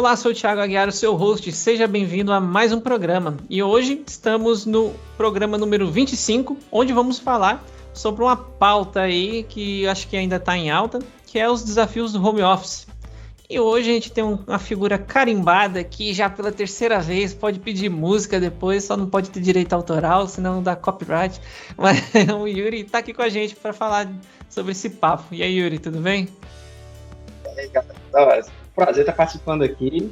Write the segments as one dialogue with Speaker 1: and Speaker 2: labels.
Speaker 1: Olá, sou o Thiago Aguiar, o seu host, seja bem-vindo a mais um programa. E hoje estamos no programa número 25, onde vamos falar sobre uma pauta aí que acho que ainda está em alta, que é os desafios do home office. E hoje a gente tem uma figura carimbada que já pela terceira vez pode pedir música depois, só não pode ter direito autoral, senão dá copyright. Mas o Yuri está aqui com a gente para falar sobre esse papo. E aí, Yuri, tudo bem?
Speaker 2: E aí, galera, prazer estar participando aqui.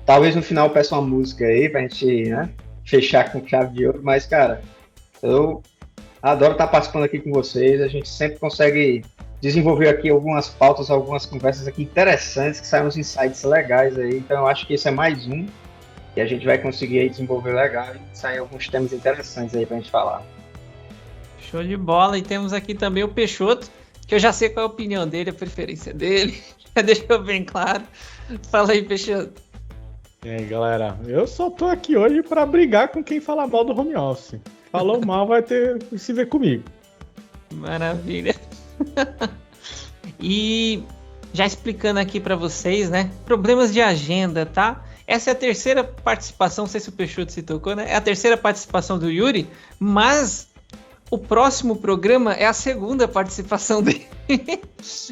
Speaker 2: Talvez no final eu peça uma música aí pra gente, né, fechar com chave de ouro, mas, cara, eu adoro estar participando aqui com vocês. A gente sempre consegue desenvolver aqui algumas pautas, algumas conversas aqui interessantes, que saem uns insights legais aí. Então eu acho que esse é mais um e a gente vai conseguir aí desenvolver legal e sair alguns temas interessantes aí pra gente falar.
Speaker 1: Show de bola. E temos aqui também o Peixoto, que eu já sei qual é a opinião dele, a preferência dele. Já deixou bem claro. Fala aí, Peixoto.
Speaker 3: E aí, galera, eu só tô aqui hoje pra brigar com quem fala mal do home office. Falou mal, vai ter que se ver comigo.
Speaker 1: Maravilha. E já explicando aqui pra vocês, né? Problemas de agenda, tá? Essa é a terceira participação, não sei se o Peixoto se tocou, né? É a terceira participação do Yuri, mas o próximo programa é a segunda participação dele.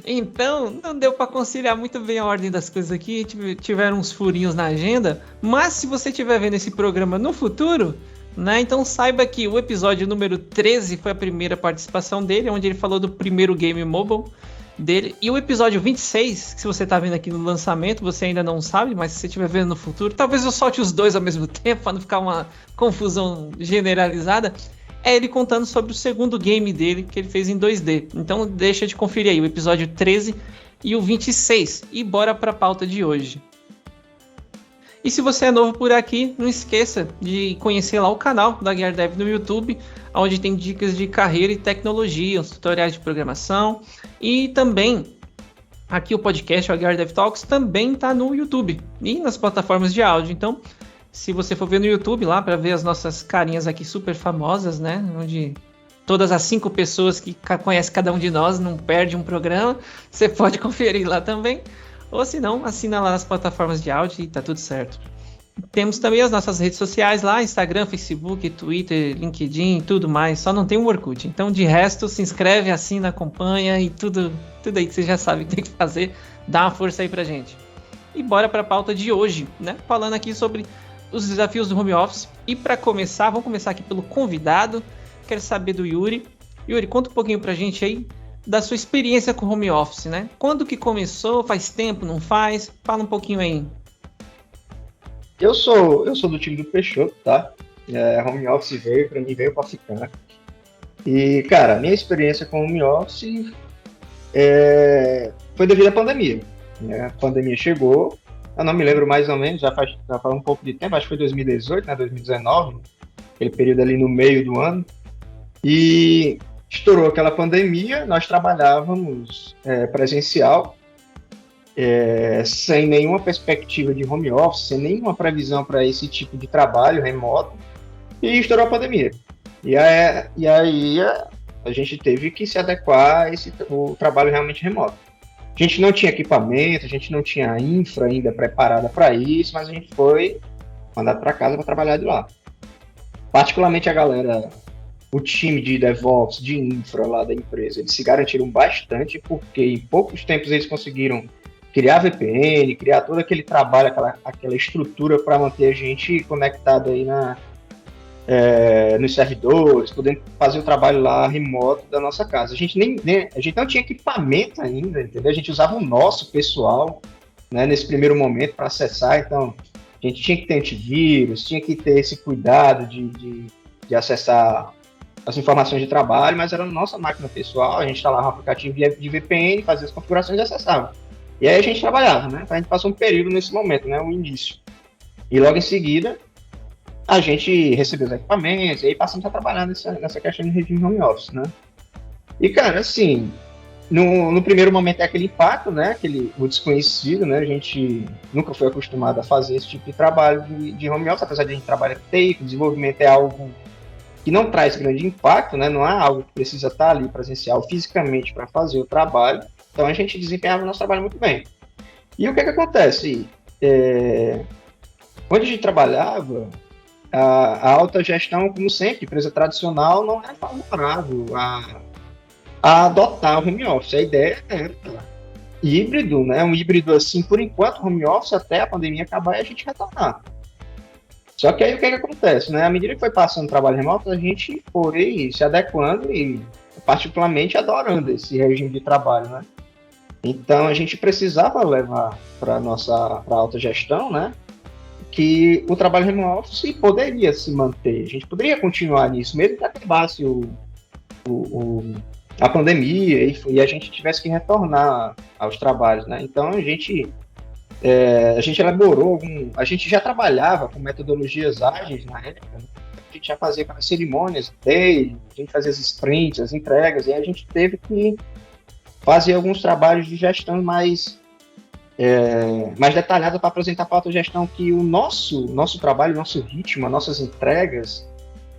Speaker 1: Então, não deu para conciliar muito bem a ordem das coisas aqui. Tiveram uns furinhos na agenda. Mas se você estiver vendo esse programa no futuro, né, então saiba que o episódio número 13 foi a primeira participação dele, onde ele falou do primeiro game mobile dele. E o episódio 26, que se você está vendo aqui no lançamento, você ainda não sabe, mas se você estiver vendo no futuro, talvez eu solte os dois ao mesmo tempo, para não ficar uma confusão generalizada. É ele contando sobre o segundo game dele que ele fez em 2D. Então deixa de conferir aí o episódio 13 e o 26. E bora para a pauta de hoje. E se você é novo por aqui, não esqueça de conhecer lá o canal da Aguiar Dev no YouTube, onde tem dicas de carreira e tecnologia, os tutoriais de programação. E também aqui o podcast, o Aguiar Dev Talks, também está no YouTube e nas plataformas de áudio. Então, se você for ver no YouTube lá para ver as nossas carinhas aqui super famosas, né? Onde todas as 5 pessoas que conhecem cada um de nós não perdem um programa, você pode conferir lá também. Ou se não, assina lá nas plataformas de áudio e tá tudo certo. Temos também as nossas redes sociais lá, Instagram, Facebook, Twitter, LinkedIn e tudo mais. Só não tem o Orkut. Então, de resto, se inscreve, assina, acompanha e tudo aí que você já sabe que tem que fazer. Dá uma força aí pra gente. E bora pra pauta de hoje, né? Falando aqui sobre os desafios do home office. E para começar, vamos começar aqui pelo convidado. Quero saber do Yuri. Yuri, conta um pouquinho pra gente aí da sua experiência com home office, né? Quando que começou? Faz tempo? Não faz? Fala um pouquinho aí.
Speaker 2: Eu sou do time do Peixoto, tá? Home office veio para ficar. E, cara, minha experiência com home office foi devido à pandemia. Né? A pandemia chegou. Eu não me lembro mais ou menos, já faz um pouco de tempo, acho que foi 2018, né, 2019, aquele período ali no meio do ano, e estourou aquela pandemia, nós trabalhávamos presencial, sem nenhuma perspectiva de home office, sem nenhuma previsão para esse tipo de trabalho remoto, e estourou a pandemia. E aí a gente teve que se adequar a o trabalho realmente remoto. A gente não tinha equipamento, a gente não tinha infra ainda preparada para isso, mas a gente foi mandado para casa para trabalhar de lá. Particularmente a galera, o time de DevOps, de infra lá da empresa, eles se garantiram bastante porque em poucos tempos eles conseguiram criar VPN, criar todo aquele trabalho, aquela estrutura para manter a gente conectado aí nos servidores, podendo fazer o trabalho lá remoto da nossa casa. A gente não tinha equipamento ainda, entendeu? A gente usava o nosso pessoal, né, nesse primeiro momento para acessar, então a gente tinha que ter antivírus, tinha que ter esse cuidado de acessar as informações de trabalho, mas era a nossa máquina pessoal, a gente instalava um aplicativo de VPN, fazia as configurações e acessava. E aí a gente trabalhava, né? A gente passou um período nesse momento, né? O início. E logo em seguida, a gente recebeu os equipamentos, e aí passamos a trabalhar nessa questão de regime home office, né? E, cara, assim, no primeiro momento é aquele impacto, né? O desconhecido, né? A gente nunca foi acostumado a fazer esse tipo de trabalho de home office, apesar de a gente trabalhar com TI, o desenvolvimento é algo que não traz grande impacto, né? Não é algo que precisa estar ali presencial fisicamente para fazer o trabalho. Então a gente desempenhava o nosso trabalho muito bem. E o que acontece? Onde a gente trabalhava, a alta gestão, como sempre, empresa tradicional, não era favorável a adotar o home office. A ideia era híbrido, né? Um híbrido assim, por enquanto, home office, até a pandemia acabar e a gente retornar. Só que aí o que acontece, né? À medida que foi passando o trabalho remoto, a gente foi se adequando e particularmente adorando esse regime de trabalho, né? Então a gente precisava levar para a alta gestão, né? Que o trabalho home office poderia se manter. A gente poderia continuar nisso, mesmo que acabasse a pandemia e a gente tivesse que retornar aos trabalhos, né? Então a gente elaborou a gente já trabalhava com metodologias ágeis na época, né? A gente já fazia as cerimônias daily, a gente fazia as sprints, as entregas, e a gente teve que fazer alguns trabalhos de gestão mais detalhados para apresentar para a autogestão que o nosso trabalho, nosso ritmo, as nossas entregas,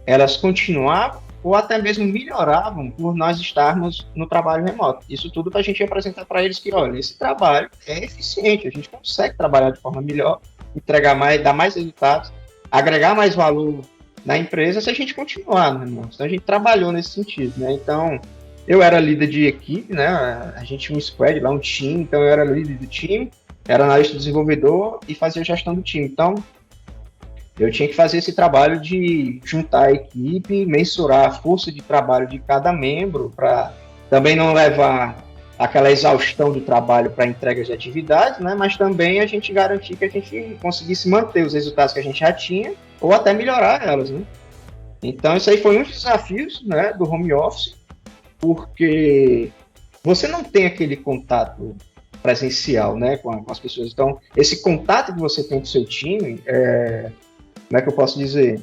Speaker 2: elas continuavam ou até mesmo melhoravam por nós estarmos no trabalho remoto. Isso tudo para a gente apresentar para eles que, olha, esse trabalho é eficiente, a gente consegue trabalhar de forma melhor, entregar mais, dar mais resultados, agregar mais valor na empresa se a gente continuar, né, irmão? Então a gente trabalhou nesse sentido, né? Então, eu era líder de equipe, né? A gente tinha um squad lá, um time, então eu era líder do time, era analista desenvolvedor e fazia gestão do time. Então, eu tinha que fazer esse trabalho de juntar a equipe, mensurar a força de trabalho de cada membro, para também não levar aquela exaustão do trabalho para entregas de atividades, né? Mas também a gente garantir que a gente conseguisse manter os resultados que a gente já tinha, ou até melhorar elas, né? Então, isso aí foi um dos desafios, né, do home office, porque você não tem aquele contato presencial, né, com as pessoas. Então, esse contato que você tem com o seu time, como é que eu posso dizer?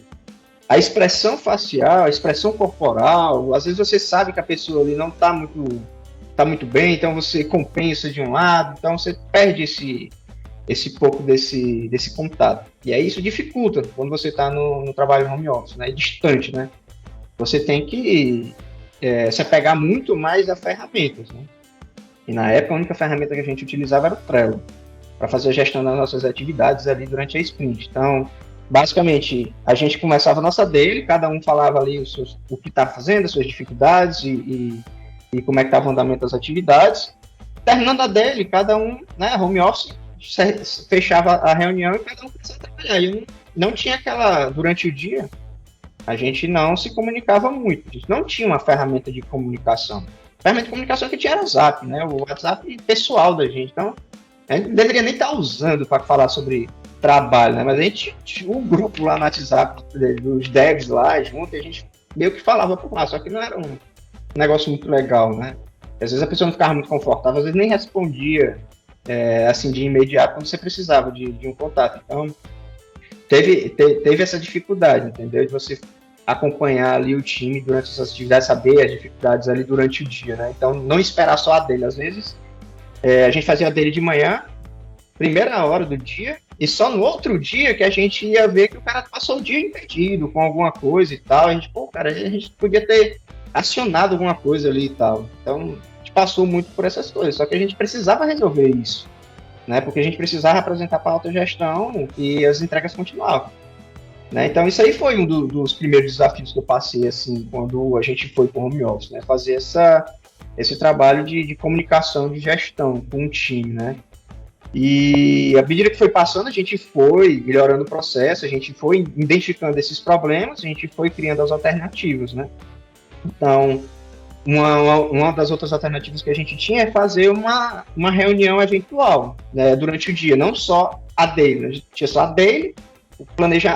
Speaker 2: A expressão facial, a expressão corporal, às vezes você sabe que a pessoa ali não está muito bem, então você compensa de um lado, então você perde esse pouco desse contato. E aí isso dificulta quando você está no trabalho home office, né, distante, né? Você tem que se apegar muito mais a ferramentas, né? E na época a única ferramenta que a gente utilizava era o Trello, para fazer a gestão das nossas atividades ali durante a sprint. Então, basicamente, a gente começava a nossa daily, cada um falava ali o que estava fazendo, as suas dificuldades e como é que estava o andamento das atividades. Terminando a daily, cada um, né, home office, fechava a reunião e cada um começava a trabalhar. E não tinha durante o dia, a gente não se comunicava muito, a gente não tinha uma ferramenta de comunicação. A ferramenta de comunicação que tinha era o WhatsApp, né, o WhatsApp pessoal da gente. Então, a gente não deveria nem estar usando para falar sobre trabalho, né? Mas a gente tinha um grupo lá no WhatsApp dos devs lá junto, e a gente meio que falava por lá, só que não era um negócio muito legal, né? Às vezes a pessoa não ficava muito confortável, às vezes nem respondia assim de imediato quando você precisava de um contato. Então, teve essa dificuldade, entendeu? De você acompanhar ali o time durante essas atividades, saber as dificuldades ali durante o dia, né? Então, não esperar só a dele. Às vezes, a gente fazia a dele de manhã, primeira hora do dia, e só no outro dia que a gente ia ver que o cara passou o dia impedido com alguma coisa e tal. A gente, a gente podia ter acionado alguma coisa ali e tal. Então, a gente passou muito por essas coisas. Só que a gente precisava resolver isso, né? Porque a gente precisava apresentar para a autogestão e as entregas continuavam, né? Então, isso aí foi um dos primeiros desafios que eu passei, assim, quando a gente foi para o home office, né? Fazer esse trabalho de comunicação, de gestão com o time, né? E à medida que foi passando, a gente foi melhorando o processo, a gente foi identificando esses problemas, a gente foi criando as alternativas, né? Então, uma das outras alternativas que a gente tinha é fazer uma reunião eventual, né, durante o dia, não só a daily. A gente tinha só a daily,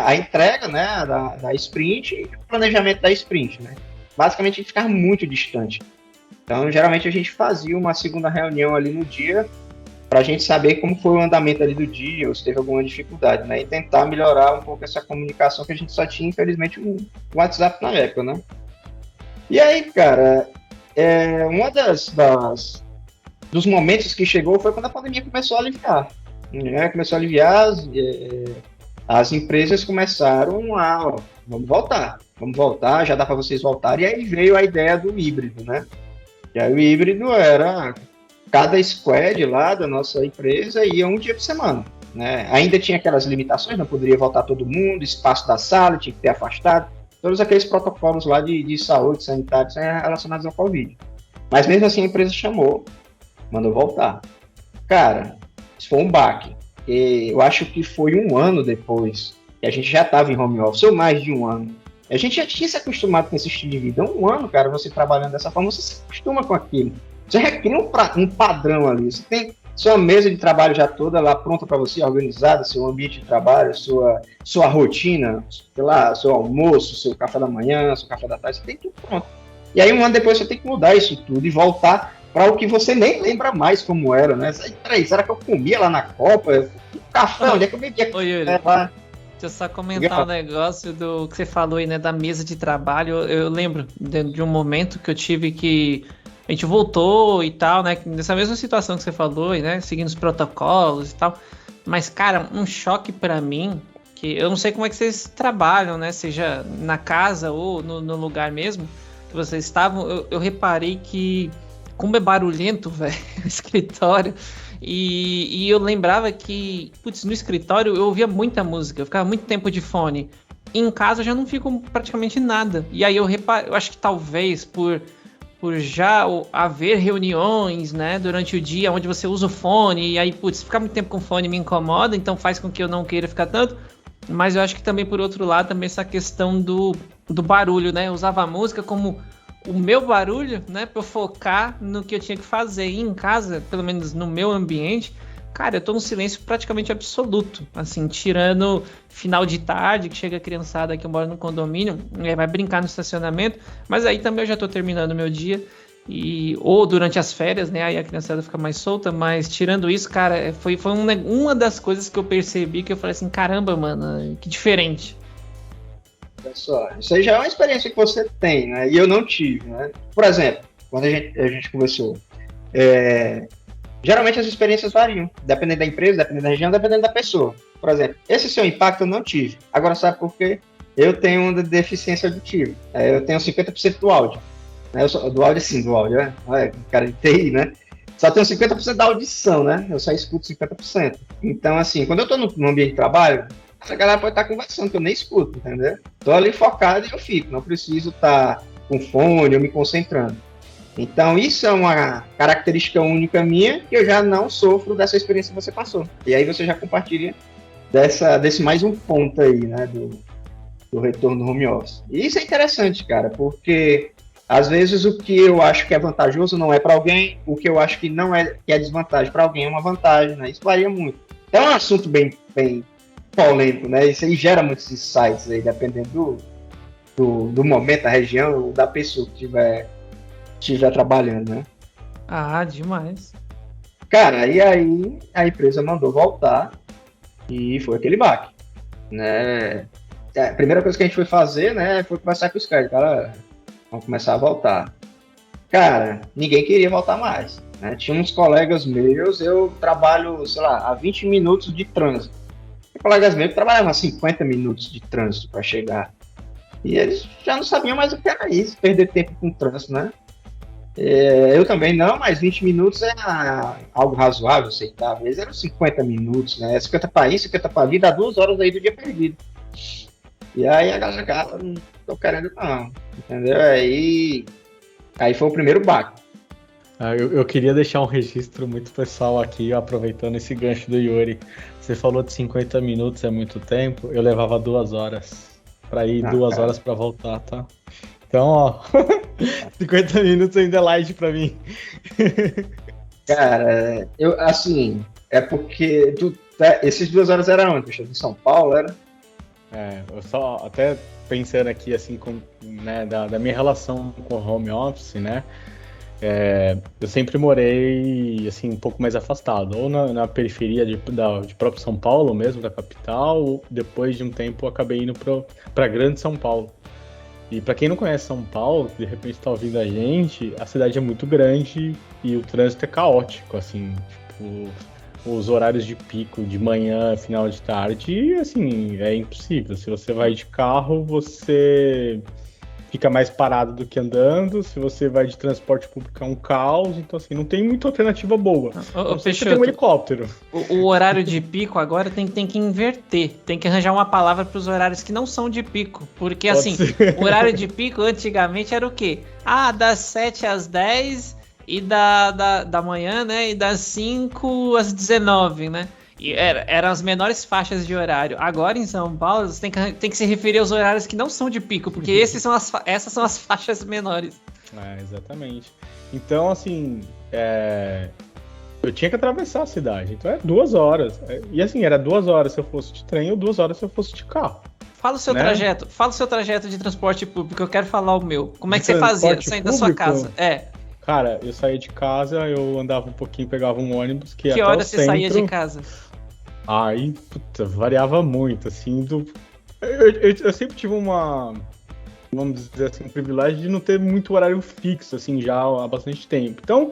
Speaker 2: a entrega, né, da sprint e o planejamento da sprint, né? Basicamente, a gente ficava muito distante. Então, geralmente, a gente fazia uma segunda reunião ali no dia para a gente saber como foi o andamento ali do dia, ou se teve alguma dificuldade, né? E tentar melhorar um pouco essa comunicação que a gente só tinha, infelizmente, o WhatsApp na época, né? E aí, cara, dos momentos que chegou foi quando a pandemia começou a aliviar, né? Começou a aliviar, as empresas começaram a, vamos voltar, já dá para vocês voltarem, e aí veio a ideia do híbrido, né? E aí o híbrido era cada squad lá da nossa empresa ia um dia por semana, né? Ainda tinha aquelas limitações, não poderia voltar todo mundo, espaço da sala tinha que ter afastado, todos aqueles protocolos lá de saúde, sanitários relacionados ao Covid. Mas mesmo assim a empresa chamou, mandou voltar. Cara, isso foi um baque. Eu acho que foi um ano depois que a gente já estava em home office, ou mais de um ano. A gente já tinha se acostumado com esse estilo de vida. Um ano, cara, você trabalhando dessa forma, você se acostuma com aquilo. Você já cria um padrão ali. Você tem sua mesa de trabalho já toda lá pronta para você, organizada, seu ambiente de trabalho, sua rotina, sei lá, seu almoço, seu café da manhã, seu café da tarde, você tem tudo pronto. E aí um ano depois você tem que mudar isso tudo e voltar para o que você nem lembra mais como era, né? Peraí, será que eu comia lá na Copa? O café, onde é que eu bebia?
Speaker 1: Ô, Yuri, deixa eu só comentar um negócio do que você falou aí, né, da mesa de trabalho. Eu lembro de um momento que eu tive que... A gente voltou e tal, né, nessa mesma situação que você falou, né, seguindo os protocolos e tal. Mas, cara, um choque pra mim, que eu não sei como é que vocês trabalham, né, seja na casa ou no lugar mesmo que vocês estavam, eu reparei que como é barulhento, velho, o escritório. E eu lembrava que, putz, no escritório eu ouvia muita música, eu ficava muito tempo de fone. E em casa eu já não fico praticamente nada. E aí eu acho que talvez por já haver reuniões, né, durante o dia onde você usa o fone, e aí, putz, ficar muito tempo com o fone me incomoda, então faz com que eu não queira ficar tanto. Mas eu acho que também, por outro lado, também essa questão do barulho, né? Eu usava a música como o meu barulho, né, pra eu focar no que eu tinha que fazer. E em casa, pelo menos no meu ambiente, cara, eu tô num silêncio praticamente absoluto, assim, tirando final de tarde, que chega a criançada que eu moro no condomínio, vai brincar no estacionamento, mas aí também eu já tô terminando o meu dia, ou durante as férias, né, aí a criançada fica mais solta, mas tirando isso, cara, foi uma das coisas que eu percebi, que eu falei assim, caramba, mano, que diferente.
Speaker 2: Só, isso aí já é uma experiência que você tem, né? E eu não tive, né? Por exemplo, quando a gente conversou, geralmente as experiências variam, dependendo da empresa, dependendo da região, dependendo da pessoa. Por exemplo, esse seu impacto eu não tive. Agora, sabe por quê? Eu tenho uma deficiência auditiva. Eu tenho 50% do áudio. Né? Do áudio, né? Cara de TI, né? Só tenho 50% da audição, né? Eu só escuto 50%. Então, assim, quando eu tô no ambiente de trabalho, essa galera pode estar conversando, que eu nem escuto, entendeu? Tô ali focado e eu fico, não preciso estar com fone ou me concentrando. Então, isso é uma característica única minha, que eu já não sofro dessa experiência que você passou. E aí você já compartilha desse mais um ponto aí, né, do retorno do home office. E isso é interessante, cara, porque às vezes o que eu acho que é vantajoso não é para alguém, o que eu acho que não é, que é desvantagem para alguém é uma vantagem, né? Isso varia muito. Então é um assunto bem polêmico, né? Isso aí gera muitos insights aí, dependendo do momento, da região, ou da pessoa que estiver trabalhando, né?
Speaker 1: Ah, demais.
Speaker 2: Cara, e aí a empresa mandou voltar e foi aquele baque, né? A primeira coisa que a gente foi fazer, né, foi conversar com os caras, cara, vamos começar a voltar. Cara, ninguém queria voltar mais, né? Tinha uns colegas meus, eu trabalho, sei lá, a 20 minutos de trânsito. Tem colegas meus que trabalhavam a 50 minutos de trânsito para chegar. E eles já não sabiam mais o que era isso, perder tempo com trânsito, né? Eu também não, mas 20 minutos é algo razoável, aceitável. Eles eram 50 minutos, né? 50 para isso, 50 para ali, dá 2 horas aí do dia perdido. E aí a galera, cara, não tô querendo não, entendeu? Aí foi o primeiro baque.
Speaker 3: Eu queria deixar um registro muito pessoal aqui, aproveitando esse gancho do Yuri. Você falou de 50 minutos é muito tempo, eu levava 2 horas para ir, 2 horas para voltar, tá? Então, ó, 50 minutos ainda é light pra mim.
Speaker 2: Cara, é porque esses 2 horas eram onde? Em São Paulo, era?
Speaker 3: Eu só, até pensando aqui, assim, né, da minha relação com o home office, né, eu sempre morei, assim, um pouco mais afastado, ou na periferia de próprio São Paulo mesmo, da capital, ou depois de um tempo eu acabei indo pra grande São Paulo. E pra quem não conhece São Paulo, de repente tá ouvindo a gente, a cidade é muito grande e o trânsito é caótico, assim, tipo, os horários de pico, de manhã, final de tarde, assim, é impossível. Se você vai de carro, você fica mais parado do que andando. Se você vai de transporte público é um caos. Então, assim, não tem muita alternativa boa. Você tem um helicóptero.
Speaker 1: O horário de pico agora tem que inverter. Tem que arranjar uma palavra para os horários que não são de pico. Porque, assim, o horário de pico antigamente era o quê? Das 7 às 10 e da manhã, né? E das 5 às 19, né? E eram as menores faixas de horário. Agora em São Paulo você tem que se referir aos horários que não são de pico, porque essas são as faixas menores.
Speaker 3: Exatamente. Então, assim, eu tinha que atravessar a cidade. Então 2 horas. E assim, era 2 horas se eu fosse de trem ou 2 horas se eu fosse de carro.
Speaker 1: Fala o seu trajeto. Fala o seu trajeto de transporte público, eu quero falar o meu. Como é que você fazia saindo da sua casa?
Speaker 3: Cara, eu saía de casa, eu andava um pouquinho, pegava um ônibus que ia até o
Speaker 1: hora você saía de casa?
Speaker 3: Aí, variava muito, assim, eu sempre tive vamos dizer assim, um privilégio de não ter muito horário fixo, assim, já há bastante tempo. Então,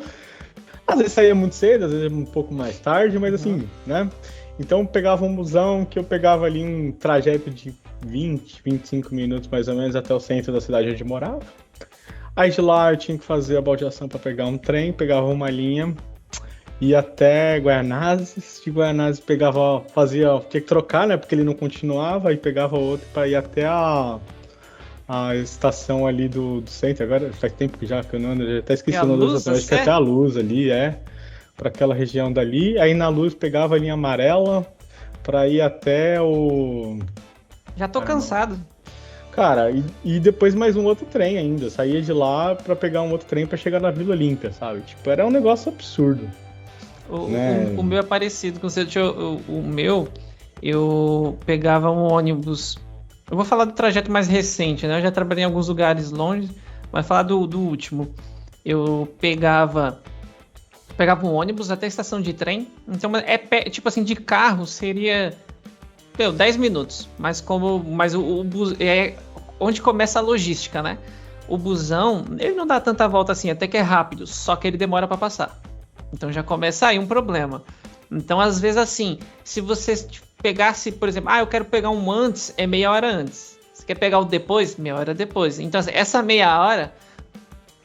Speaker 3: às vezes saía muito cedo, às vezes um pouco mais tarde, mas assim, né? Então, eu pegava um busão, que eu pegava ali um trajeto de 20, 25 minutos, mais ou menos, até o centro da cidade onde eu morava. Aí de lá eu tinha que fazer a baldeação para pegar um trem, pegava uma linha, ia até Guaianazes, de Guaianazes tinha que trocar, né, porque ele não continuava, aí pegava outro para ir até a estação ali do centro. Agora faz tempo que eu não ando, já até esqueci o nome da estação, acho que até a Luz ali, para aquela região dali. Aí na Luz pegava a linha amarela para ir até o...
Speaker 1: Já tô cansado.
Speaker 3: Cara, e depois mais um outro trem ainda. Eu saía de lá pra pegar um outro trem pra chegar na Vila Olímpia, sabe? Tipo, era um negócio absurdo.
Speaker 1: O meu é parecido com o seu. O meu, eu pegava um ônibus. Eu vou falar do trajeto mais recente, né? Eu já trabalhei em alguns lugares longe, mas falar do último. Eu pegava um ônibus até a estação de trem. Então, tipo assim, de carro seria... 10 minutos, mas o bus onde começa a logística, né? O busão, ele não dá tanta volta assim, até que é rápido, só que ele demora para passar. Então já começa aí um problema. Então, às vezes, assim, se você pegasse, por exemplo, eu quero pegar um antes, é meia hora antes. Você quer pegar o depois? Meia hora depois. Então, assim, essa meia hora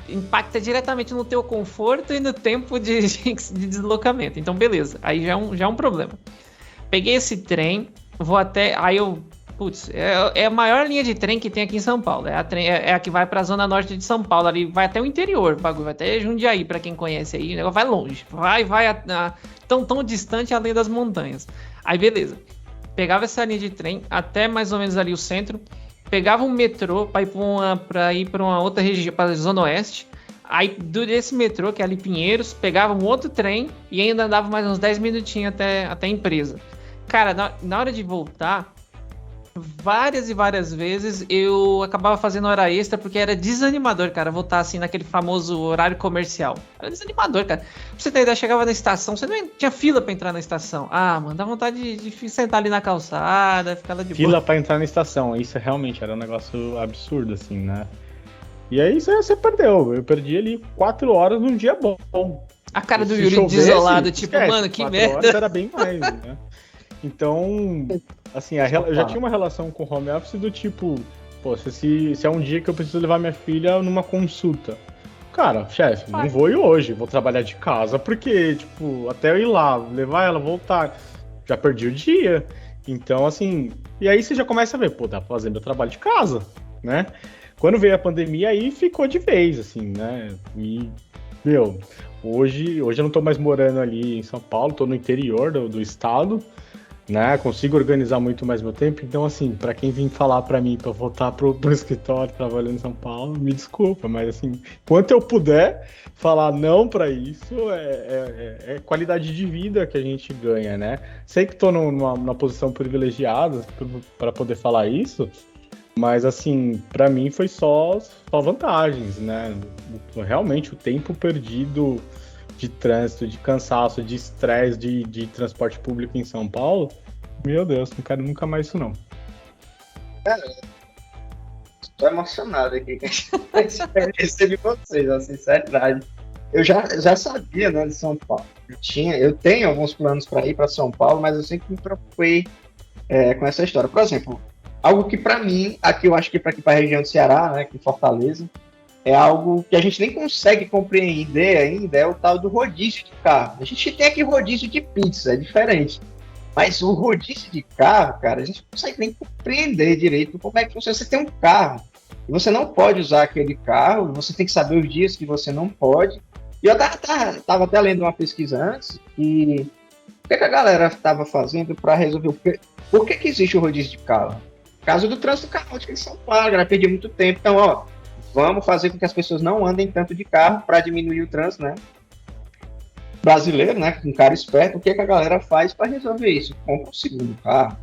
Speaker 1: impacta diretamente no teu conforto e no tempo de deslocamento. Então, beleza, aí já é um problema. Peguei esse trem, vou até... é a maior linha de trem que tem aqui em São Paulo. É a que vai pra zona norte de São Paulo. Ali vai até o interior, o bagulho. Vai até Jundiaí, pra quem conhece aí. O negócio vai longe. Vai tão distante além das montanhas. Aí, beleza. Pegava essa linha de trem até mais ou menos ali o centro. Pegava um metrô pra ir pra uma outra região, pra zona oeste. Aí, desse metrô, que é ali Pinheiros, pegava um outro trem e ainda andava mais uns 10 minutinhos até a empresa. Cara, na hora de voltar, várias e várias vezes eu acabava fazendo hora extra porque era desanimador, cara, voltar assim naquele famoso horário comercial. Era desanimador, cara. Pra você ter ideia, chegava na estação, você não tinha fila pra entrar na estação. Mano, dá vontade de sentar ali na calçada, ficar lá de boa.
Speaker 3: Fila pra entrar na estação, isso realmente era um negócio absurdo, assim, né? E aí você perdeu. Eu perdi ali 4 horas num dia bom.
Speaker 1: A cara do Yuri desolado, tipo, mano, que merda.
Speaker 3: Horas era bem mais, né? Então, assim, eu já tinha uma relação com o home office do tipo, se é um dia que eu preciso levar minha filha numa consulta. Cara, chefe, não vou ir hoje, vou trabalhar de casa, porque, tipo, até eu ir lá, levar ela, voltar, já perdi o dia. Então, assim, e aí você já começa a ver, dá pra fazer meu trabalho de casa, né? Quando veio a pandemia, aí ficou de vez, assim, né? E, hoje eu não tô mais morando ali em São Paulo, tô no interior do estado, né? Consigo organizar muito mais meu tempo. Então, assim, para quem vir falar para mim para voltar pro escritório trabalhando em São Paulo, me desculpa, mas assim, quanto eu puder falar não para isso, é qualidade de vida que a gente ganha, né? Sei que tô numa posição privilegiada para poder falar isso, mas assim, para mim foi só vantagens, né? Realmente o tempo perdido de trânsito, de cansaço, de estresse de transporte público em São Paulo, meu Deus, não quero nunca mais isso não.
Speaker 2: Estou emocionado aqui com a experiência de vocês, a sinceridade. Eu já sabia, né, de São Paulo. Eu tenho alguns planos para ir para São Paulo, mas eu sempre me preocupei com essa história. Por exemplo, algo que para mim, aqui eu acho que para aqui para a região do Ceará, né, aqui em Fortaleza, é algo que a gente nem consegue compreender ainda, é o tal do rodízio de carro. A gente tem aqui rodízio de pizza, é diferente. Mas o rodízio de carro, cara, a gente não consegue nem compreender direito como é que funciona. Você tem um carro e você não pode usar aquele carro, você tem que saber os dias que você não pode. E eu tava até lendo uma pesquisa antes, e o que a galera estava fazendo para resolver por que existe o rodízio de carro? Por causa do trânsito caótico em São Paulo, a galera perdia muito tempo. Então, ó, vamos fazer com que as pessoas não andem tanto de carro para diminuir o trânsito, né? Brasileiro, né? Um cara esperto, o que a galera faz para resolver isso? Compra um segundo carro,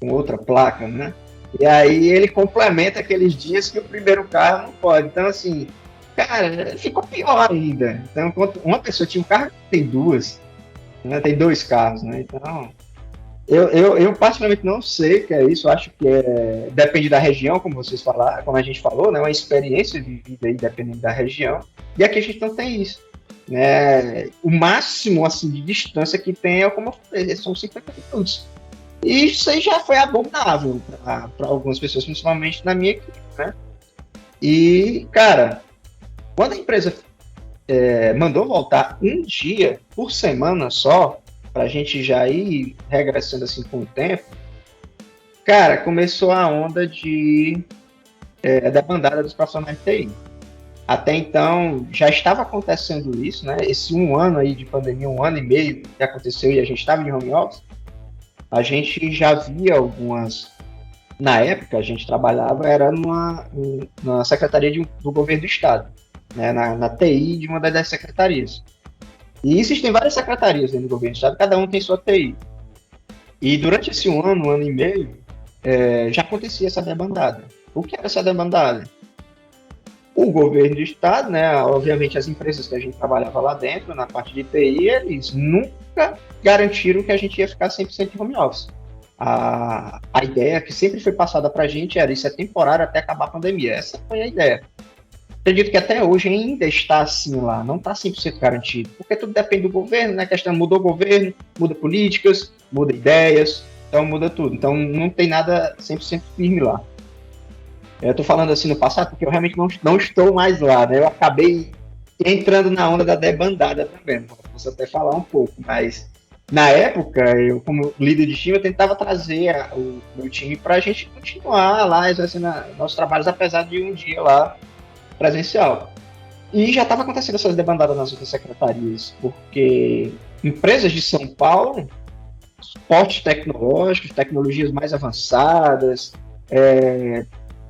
Speaker 2: com outra placa, né? E aí ele complementa aqueles dias que o primeiro carro não pode. Então, assim, cara, ficou pior ainda. Então, enquanto uma pessoa tinha um carro, tem duas, né? Tem dois carros, né? Então, eu particularmente não sei o que é isso. Acho que depende da região, como vocês falaram, como a gente falou, né? Uma experiência vivida aí dependendo da região. E aqui a gente não tem isso. O máximo assim, de distância que tem é como eu falei, são 50 minutos. E isso aí já foi abominável para algumas pessoas, principalmente na minha equipe, né? E, cara, quando a empresa mandou voltar um dia por semana só, para a gente já ir regressando assim com o tempo, cara, começou a onda da bandada dos profissionais de TI. Até então, já estava acontecendo isso, né? Esse um ano aí de pandemia, 1 ano e meio que aconteceu e a gente estava em home office, a gente já via algumas... Na época, a gente trabalhava, era na secretaria do governo do estado, né? Na TI de uma das secretarias. E existem várias secretarias dentro do governo do estado, cada um tem sua TI. E durante esse 1 ano e meio, já acontecia essa debandada. O que era essa debandada? O governo do estado, né, obviamente as empresas que a gente trabalhava lá dentro, na parte de TI, eles nunca garantiram que a gente ia ficar 100% em home office. A ideia que sempre foi passada para a gente era isso é temporário até acabar a pandemia. Essa foi a ideia. Acredito que até hoje ainda está assim lá, não está 100% garantido, porque tudo depende do governo, né? A questão mudou o governo, muda políticas, muda ideias, então muda tudo. Então não tem nada 100% firme lá. Eu tô falando assim no passado porque eu realmente não estou mais lá, né? Eu acabei entrando na onda da debandada também. Posso até falar um pouco, mas na época, eu como líder de time, eu tentava trazer o meu time para a gente continuar lá exercendo nossos trabalhos, apesar de um dia lá presencial. E já estava acontecendo essas debandadas nas outras secretarias, porque empresas de São Paulo, suporte tecnológico, tecnologias mais avançadas,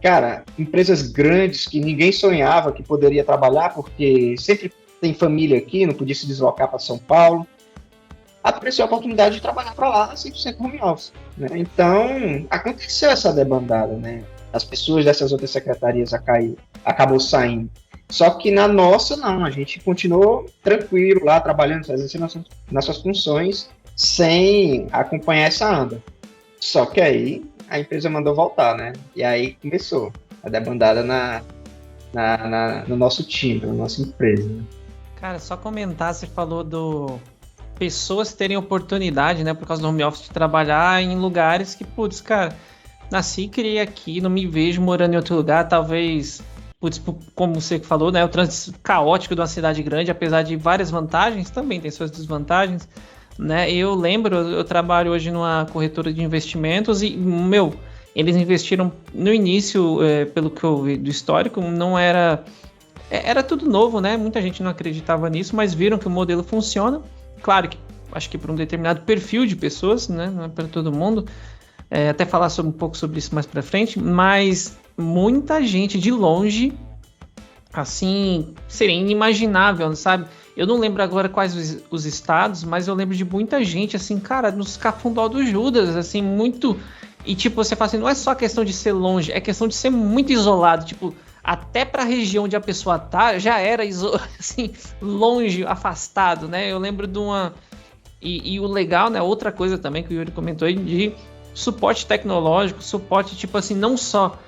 Speaker 2: cara, empresas grandes que ninguém sonhava que poderia trabalhar, porque sempre tem família aqui, não podia se deslocar para São Paulo, apareceu a oportunidade de trabalhar para lá 100% home office, né? Então, aconteceu essa debandada, né? As pessoas dessas outras secretarias acabou saindo. Só que na nossa, não, a gente continuou tranquilo lá, trabalhando, fazendo nossas funções, sem acompanhar essa onda. Só que aí a empresa mandou voltar, né? E aí começou a debandada no nosso time, na nossa empresa. Né?
Speaker 1: Cara, só comentar, você falou pessoas terem oportunidade, né, por causa do home office, de trabalhar em lugares que, putz, cara, nasci e criei aqui, não me vejo morando em outro lugar, talvez, putz, como você falou, né, o trânsito caótico de uma cidade grande, apesar de várias vantagens, também tem suas desvantagens, né, eu lembro, eu trabalho hoje numa corretora de investimentos e, eles investiram no início, pelo que eu vi do histórico, não era tudo novo, né, muita gente não acreditava nisso, mas viram que o modelo funciona. Claro que acho que para um determinado perfil de pessoas, né? Não é para todo mundo. Até falar um pouco sobre isso mais para frente, mas muita gente de longe, assim, seria inimaginável, sabe? Eu não lembro agora quais os estados, mas eu lembro de muita gente, assim, cara, nos Cafundó do Judas, assim, muito... E, tipo, você fala assim, não é só questão de ser longe, é questão de ser muito isolado, tipo... Até para a região onde a pessoa tá, já era assim, longe, afastado, né? Eu lembro de uma... E o legal, né? Outra coisa também que o Yuri comentou aí, de suporte tecnológico, suporte, tipo assim, não só...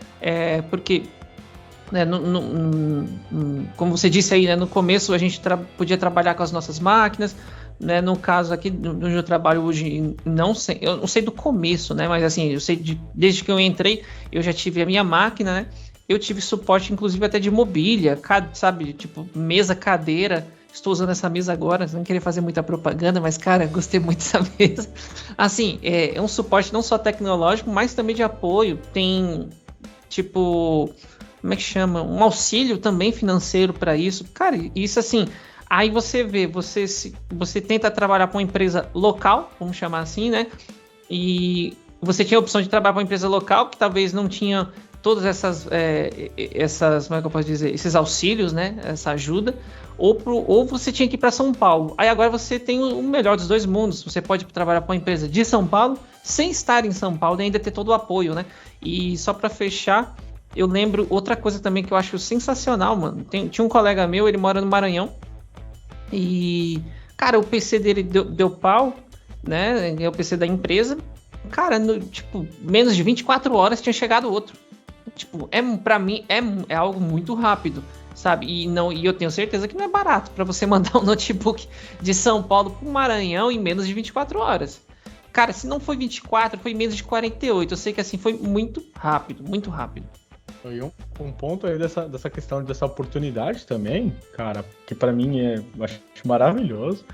Speaker 1: porque, né, como você disse aí, né, no começo a gente podia trabalhar com as nossas máquinas, né, no caso aqui onde eu trabalho hoje, eu não sei do começo, né, mas assim, eu sei desde que eu entrei, eu já tive a minha máquina, né, eu tive suporte inclusive até de mobília, sabe, tipo mesa, cadeira. Estou usando essa mesa agora, não queria fazer muita propaganda, mas, cara, gostei muito dessa mesa. Assim, é um suporte não só tecnológico, mas também de apoio. Tem, tipo, como é que chama? Um auxílio também financeiro para isso. Cara, isso assim, aí você vê, você tenta trabalhar para uma empresa local, vamos chamar assim, né? E você tinha a opção de trabalhar para uma empresa local, que talvez não tinha todas essas, como é que eu posso dizer? Esses auxílios, né? Essa ajuda. Ou você tinha que ir para São Paulo. Aí agora você tem o melhor dos dois mundos. Você pode trabalhar para uma empresa de São Paulo, sem estar em São Paulo e ainda ter todo o apoio, né? E só para fechar, eu lembro outra coisa também que eu acho sensacional, mano. Tinha um colega meu, ele mora no Maranhão. E, cara, o PC dele deu pau, né? É o PC da empresa. Cara, tipo, menos de 24 horas tinha chegado outro. Tipo, pra mim é algo muito rápido, sabe? E eu tenho certeza que não é barato para você mandar um notebook de São Paulo pro Maranhão em menos de 24 horas. Cara, se não foi 24, foi menos de 48. Eu sei que assim foi muito rápido, muito rápido.
Speaker 3: E um ponto aí dessa questão, dessa oportunidade também, cara, que para mim eu acho maravilhoso,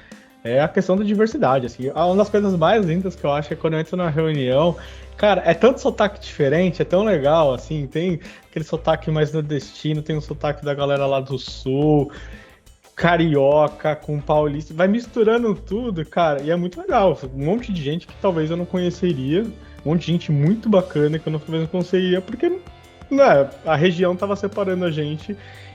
Speaker 3: é a questão da diversidade. Assim, uma das coisas mais lindas que eu acho é quando eu entro na reunião. Cara, é tanto sotaque diferente, é tão legal, assim, tem aquele sotaque mais nordestino, tem o sotaque da galera lá do sul, carioca com paulista, vai misturando tudo, cara, e é muito legal. Um monte de gente que talvez eu não conheceria, um monte de gente muito bacana que eu talvez não conheceria, porque né, a região tava separando a gente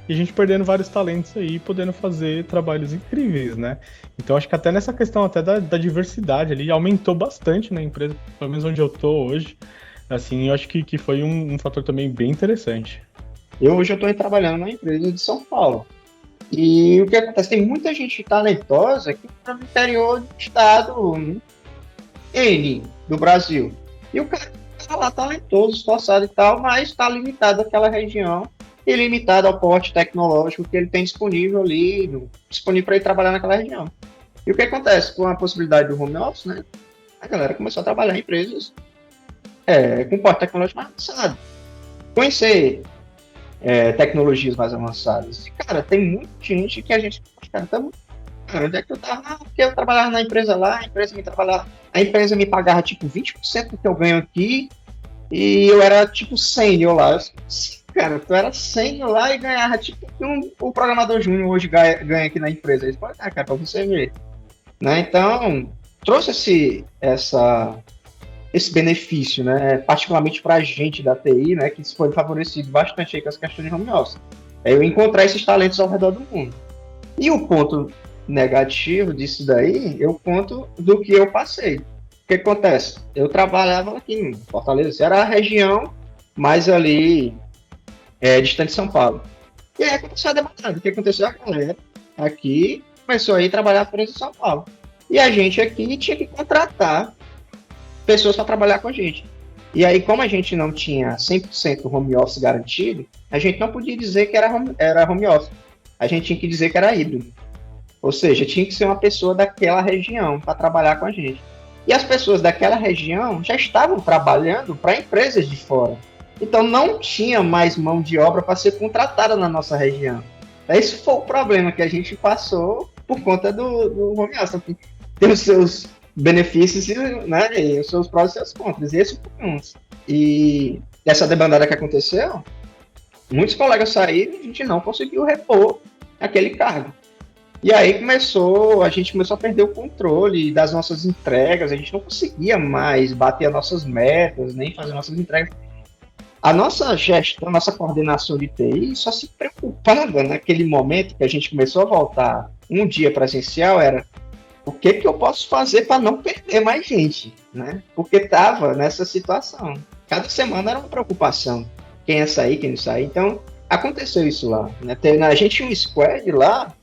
Speaker 3: e a gente perdendo vários talentos aí, podendo fazer trabalhos incríveis, né? Então acho que até nessa questão até da diversidade ali, aumentou bastante na empresa, pelo menos onde eu tô hoje. Assim, eu acho que foi um fator também bem interessante.
Speaker 2: Hoje eu estou trabalhando numa empresa de São Paulo. E o que acontece? Tem muita gente talentosa que está no interior do estado N do Brasil. E o cara está lá talentoso, esforçado e tal, mas está limitado àquela região e limitado ao porte tecnológico que ele tem disponível ali, disponível para ele trabalhar naquela região. E o que acontece? Com a possibilidade do home office, né? A galera começou a trabalhar em empresas com porte tecnológico mais avançado. Conhecer tecnologias mais avançadas. E, cara, tem muita gente que a gente... Cara, onde é que eu tava? Porque eu trabalhava na empresa lá, a empresa me pagava tipo 20% do que eu ganho aqui e eu era tipo sênior lá. Cara, tu era sênior lá e ganhava tipo o programador júnior hoje ganha aqui na empresa. Eles podem, cara, pra você ver. Né? Então, trouxe esse benefício, né? Particularmente para a gente da TI, né? Que foi favorecido bastante aí com as questões de home office. É eu encontrar esses talentos ao redor do mundo. E o ponto negativo disso daí, eu conto do que eu passei. O que acontece? Eu trabalhava aqui em Fortaleza, era a região mais ali distante de São Paulo. E aí começou a demandar. O que aconteceu? A galera aqui começou a ir trabalhar por isso em São Paulo. E a gente aqui tinha que contratar pessoas para trabalhar com a gente. E aí, como a gente não tinha 100% home office garantido, a gente não podia dizer que era home office. A gente tinha que dizer que era híbrido. Ou seja, tinha que ser uma pessoa daquela região para trabalhar com a gente. E as pessoas daquela região já estavam trabalhando para empresas de fora. Então não tinha mais mão de obra para ser contratada na nossa região. Esse foi o problema que a gente passou por conta do home office. Tem os seus benefícios, né, e os seus prós e seus contras. E esse foi um. E essa debandada que aconteceu, muitos colegas saíram e a gente não conseguiu repor aquele cargo. E aí a gente começou a perder o controle das nossas entregas, a gente não conseguia mais bater as nossas metas, nem fazer nossas entregas. A nossa gestão, a nossa coordenação de TI só se preocupava naquele momento que a gente começou a voltar um dia presencial, era o que eu posso fazer para não perder mais gente, né? Porque estava nessa situação. Cada semana era uma preocupação. Quem ia sair, quem não sair. Então, aconteceu isso lá. Né? A gente tinha um squad lá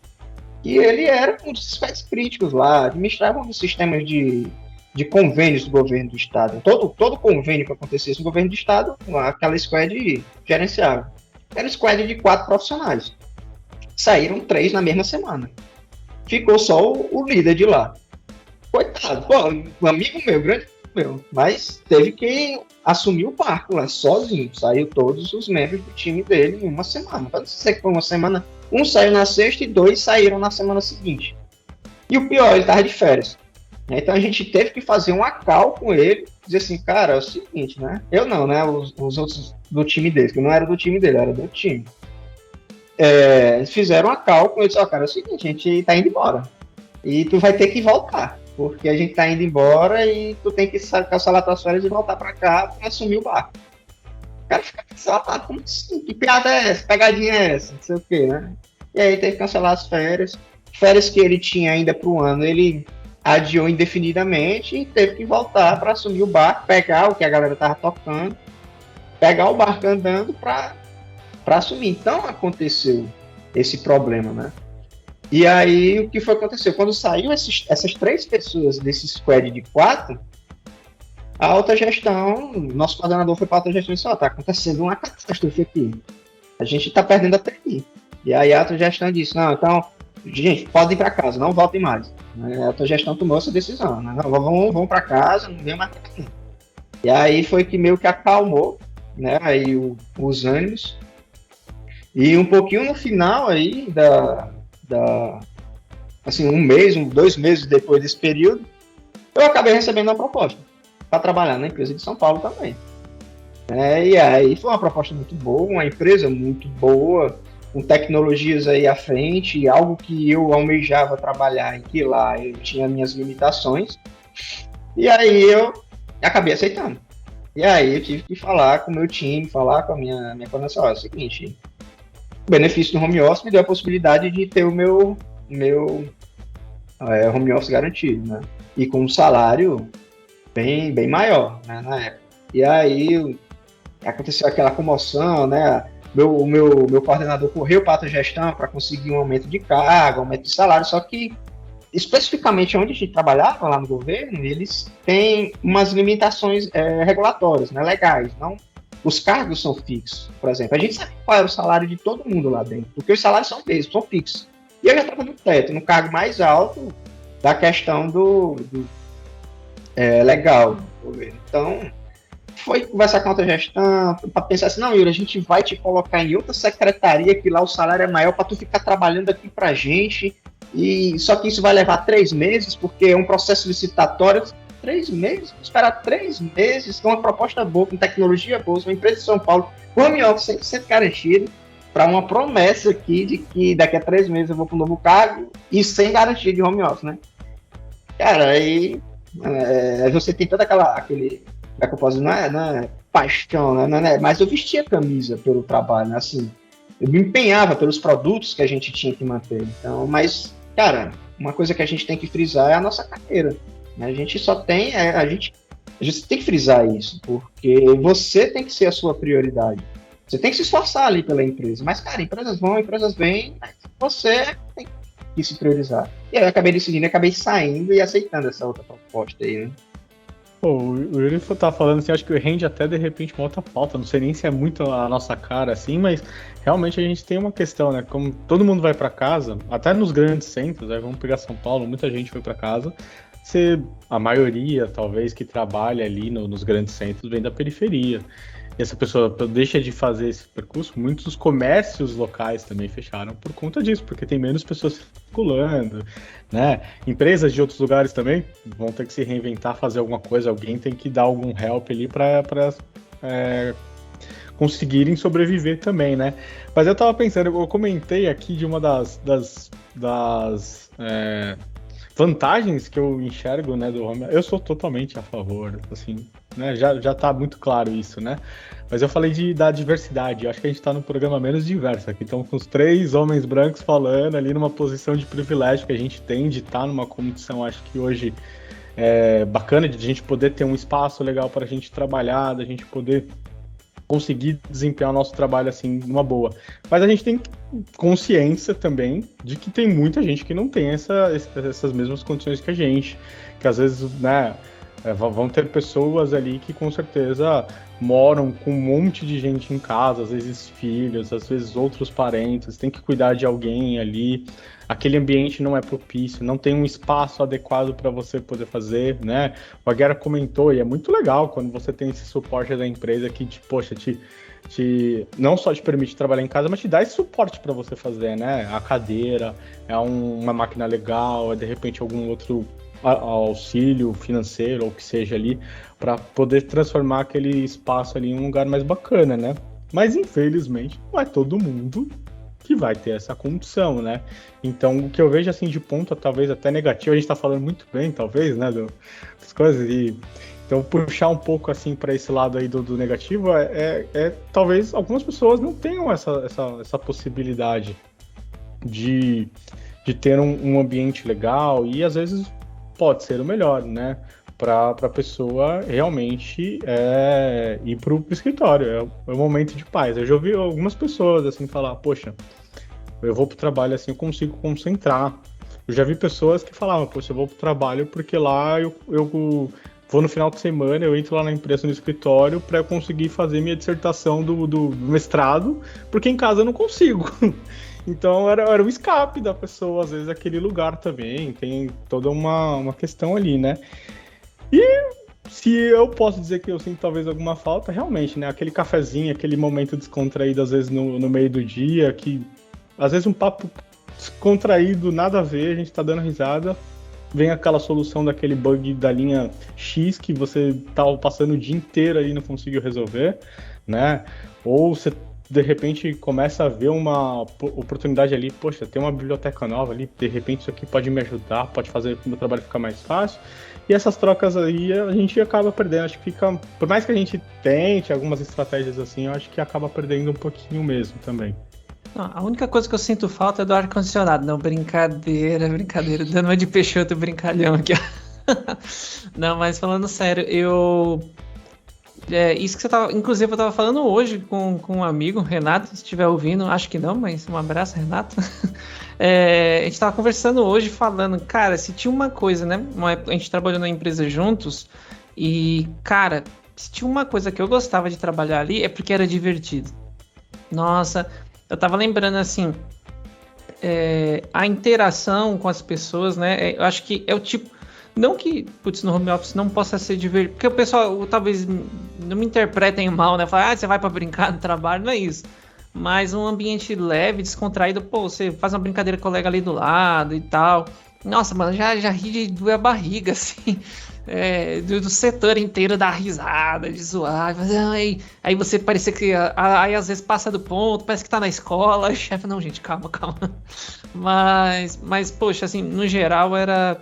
Speaker 2: que ele era um dos squads críticos lá, administrava um dos sistemas de convênios do governo do estado. Todo convênio que acontecesse no governo do estado, aquela squad gerenciava. Era um squad de 4 profissionais. Saíram 3 na mesma semana. ficou só o líder de lá. Coitado, pô, um amigo meu, grande meu, mas teve que assumir o barco lá sozinho. Saiu todos os membros do time dele em uma semana. Pode ser que foi uma semana, um saiu na sexta e 2 saíram na semana seguinte. E o pior, ele tava de férias. Então a gente teve que fazer uma call com ele, dizer assim, cara, é o seguinte, né? Eu não, né? Os outros do time dele, que não era do time dele, era do time. Eles fizeram uma call com ele, disse, cara, é o seguinte, a gente tá indo embora. E tu vai ter que voltar, porque a gente tá indo embora e tu tem que cancelar tuas férias e voltar pra cá pra assumir o barco. O cara fica cancelado, como assim? Que piada é essa? Pegadinha é essa? Não sei o quê, né? E aí teve que cancelar as férias. Férias que ele tinha ainda pro ano, ele adiou indefinidamente e teve que voltar para assumir o barco, pegar o que a galera tava tocando, pegar o barco andando para assumir. Então aconteceu esse problema, né? E aí o que foi que aconteceu? Quando saiu essas 3 pessoas desse squad de 4, a alta gestão, nosso coordenador foi para a alta gestão e disse, tá acontecendo uma catástrofe aqui. A gente tá perdendo a TI. E aí a alta gestão disse, não, então, gente, podem ir para casa, não voltem mais. A alta gestão tomou essa decisão, né? Não, vão para casa, não vem mais para aqui. E aí foi que meio que acalmou, né, aí os ânimos. E um pouquinho no final aí assim, 1 mês, 2 meses depois desse período, eu acabei recebendo uma proposta para trabalhar na empresa de São Paulo também. E aí foi uma proposta muito boa, uma empresa muito boa, com tecnologias aí à frente, algo que eu almejava trabalhar e que lá eu tinha minhas limitações. E aí eu acabei aceitando. E aí eu tive que falar com o meu time, falar com a minha coordenação. É o seguinte, o benefício do home office me deu a possibilidade de ter o meu home office garantido, né? E com um salário bem maior, né, na época. E aí aconteceu aquela comoção, né? O meu coordenador correu para a alta gestão para conseguir um aumento de carga, um aumento de salário, só que especificamente onde a gente trabalhava lá no governo, eles têm umas limitações regulatórias, né, legais, não. Os cargos são fixos, por exemplo. A gente sabe qual era o salário de todo mundo lá dentro, porque os salários são mesmos, são fixos. E eu já estava no teto, no cargo mais alto da questão do legal do governo. Então, foi conversar com a alta gestão, para pensar assim, não, Yuri, a gente vai te colocar em outra secretaria, que lá o salário é maior, para tu ficar trabalhando aqui pra gente, e só que isso vai levar 3 meses, porque é um processo licitatório. 3 meses? Esperar 3 meses com uma proposta boa, com tecnologia boa, uma empresa de São Paulo, com home office 100% garantido, para uma promessa aqui de que daqui a 3 meses eu vou para um novo cargo e sem garantia de home office, né? Cara, aí você tem toda aquele propósito, não é paixão, né? Mas eu vestia a camisa pelo trabalho, né? Assim, eu me empenhava pelos produtos que a gente tinha que manter. Então, mas, cara, uma coisa que a gente tem que frisar é a nossa carreira. A gente só tem, a gente tem que frisar isso, porque você tem que ser a sua prioridade. Você tem que se esforçar ali pela empresa. Mas, cara, empresas vão, empresas vêm, você tem que se priorizar. E aí eu acabei decidindo, acabei saindo e aceitando essa outra proposta aí, né?
Speaker 3: Pô, o Yuri tá falando assim, acho que rende até de repente uma outra pauta, não sei nem se é muito a nossa cara assim, mas realmente a gente tem uma questão, né? Como todo mundo vai para casa, até nos grandes centros, né? Vamos pegar São Paulo, muita gente foi para casa. A maioria, talvez, que trabalha ali nos grandes centros vem da periferia. E essa pessoa deixa de fazer esse percurso. Muitos comércios locais também fecharam por conta disso, porque tem menos pessoas circulando, né? Empresas de outros lugares também vão ter que se reinventar, fazer alguma coisa. Alguém tem que dar algum help ali para conseguirem sobreviver também, né? Mas eu tava pensando, eu comentei aqui de uma das vantagens que eu enxergo, né, do home. Eu sou totalmente a favor, assim, né, já tá muito claro isso, né, mas eu falei da diversidade. Eu acho que a gente tá num programa menos diverso aqui, então com os 3 homens brancos falando ali numa posição de privilégio que a gente tem de estar numa condição, acho que hoje é bacana de a gente poder ter um espaço legal para a gente trabalhar, da gente poder conseguir desempenhar o nosso trabalho assim, numa boa. Mas a gente tem consciência também de que tem muita gente que não tem essas mesmas condições que a gente, que às vezes, né, Vão ter pessoas ali que com certeza moram com um monte de gente em casa, às vezes filhos, às vezes outros parentes, tem que cuidar de alguém ali. Aquele ambiente não é propício, não tem um espaço adequado para você poder fazer, né? O Aguera comentou, e é muito legal quando você tem esse suporte da empresa que, não só te permite trabalhar em casa, mas te dá esse suporte para você fazer, né? A cadeira, uma máquina legal, é de repente algum outro auxílio financeiro ou o que seja ali, para poder transformar aquele espaço ali em um lugar mais bacana, né? Mas infelizmente não é todo mundo que vai ter essa condição, né? Então o que eu vejo assim de ponto talvez até negativo, a gente tá falando muito bem, talvez, né, das coisas, e então puxar um pouco assim para esse lado aí do negativo talvez algumas pessoas não tenham essa possibilidade de ter um ambiente legal, e às vezes pode ser o melhor, né? Para a pessoa realmente ir para o escritório, é um momento de paz. Eu já ouvi algumas pessoas assim falar, poxa, eu vou para o trabalho assim, eu consigo concentrar. Eu já vi pessoas que falavam, poxa, eu vou para o trabalho porque lá eu vou no final de semana, eu entro lá na empresa, no escritório, para eu conseguir fazer minha dissertação do mestrado, porque em casa eu não consigo. Então era um escape da pessoa, às vezes, aquele lugar também, tem toda uma questão ali, né? E se eu posso dizer que eu sinto talvez alguma falta, realmente, né? Aquele cafezinho, aquele momento descontraído, às vezes, no meio do dia, que às vezes um papo descontraído, nada a ver, a gente tá dando risada, vem aquela solução daquele bug da linha X que você tava passando o dia inteiro aí e não conseguiu resolver, né? Ou você de repente começa a ver uma oportunidade ali, poxa, tem uma biblioteca nova ali, de repente isso aqui pode me ajudar, pode fazer o meu trabalho ficar mais fácil. E essas trocas aí a gente acaba perdendo, acho que fica, por mais que a gente tente algumas estratégias assim, eu acho que acaba perdendo um pouquinho mesmo também.
Speaker 1: Não, a única coisa que eu sinto falta é do ar-condicionado. Não, brincadeira, dando uma de Peixoto brincalhão aqui, ó. Não, mas falando sério, isso que você tava. Inclusive, eu tava falando hoje com um amigo, Renato, se estiver ouvindo, acho que não, mas um abraço, Renato. A gente tava conversando hoje, falando, cara, se tinha uma coisa, né? A gente trabalhou na empresa juntos, e, cara, se tinha uma coisa que eu gostava de trabalhar ali, é porque era divertido. Nossa, eu tava lembrando assim, a interação com as pessoas, né? Eu acho que é o tipo. Não que, putz, no home office não possa ser divertido, porque o pessoal talvez não me interpretem mal, né? Falar, você vai pra brincar no trabalho, não é isso. Mas um ambiente leve, descontraído, pô, você faz uma brincadeira com o colega ali do lado e tal. Nossa, mano, já ri de doer a barriga, assim. Do setor inteiro dar risada, de zoar. Aí você parecia que. Aí às vezes passa do ponto, parece que tá na escola. O chefe, não, gente, calma. Mas, poxa, assim, no geral era.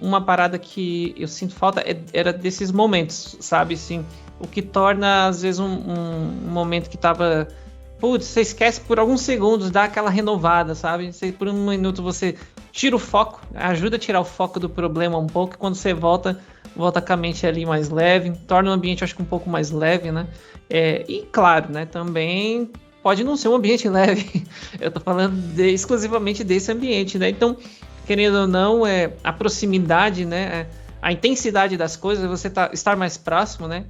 Speaker 1: Uma parada que eu sinto falta era desses momentos, sabe? Assim, o que torna, às vezes, um momento que tava... Putz, você esquece por alguns segundos, dá aquela renovada, sabe? Por um minuto você tira o foco, ajuda a tirar o foco do problema um pouco, e quando você volta com a mente ali mais leve, torna o ambiente, acho que um pouco mais leve, né? E claro, né? Também pode não ser um ambiente leve. Eu tô falando exclusivamente desse ambiente, né? Então... querendo ou não, a proximidade, né, a intensidade das coisas, você estar mais próximo, né,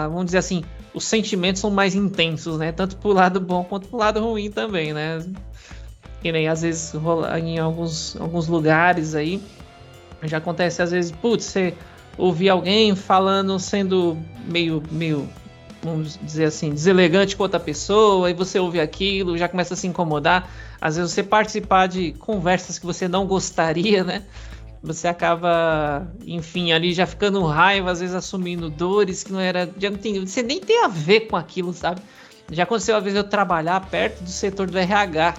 Speaker 1: vamos dizer assim, os sentimentos são mais intensos, né, tanto pro lado bom quanto pro lado ruim também, né, que nem às vezes rola em alguns lugares aí, já acontece às vezes, putz, você ouvir alguém falando, sendo meio, vamos dizer assim, deselegante com outra pessoa, e você ouve aquilo, já começa a se incomodar. Às vezes você participar de conversas que você não gostaria, né? Você acaba, enfim, ali já ficando raiva, às vezes assumindo dores que não era... você nem tem a ver com aquilo, sabe? Já aconteceu uma vez eu trabalhar perto do setor do RH,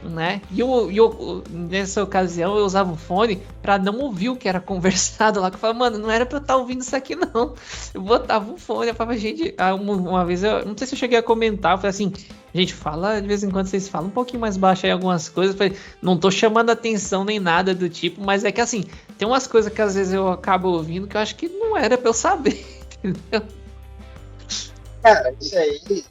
Speaker 1: né? E eu nessa ocasião eu usava um fone para não ouvir o que era conversado lá, que eu falava, mano, não era pra eu estar ouvindo isso aqui não. Eu botava um fone, eu falava, gente, uma vez eu não sei se eu cheguei a comentar, eu falei assim, gente, fala, de vez em quando vocês falam um pouquinho mais baixo aí algumas coisas, eu falei, não tô chamando atenção nem nada do tipo, mas é que assim, tem umas coisas que às vezes eu acabo ouvindo que eu acho que não era pra eu saber, entendeu?
Speaker 2: Cara, isso aí,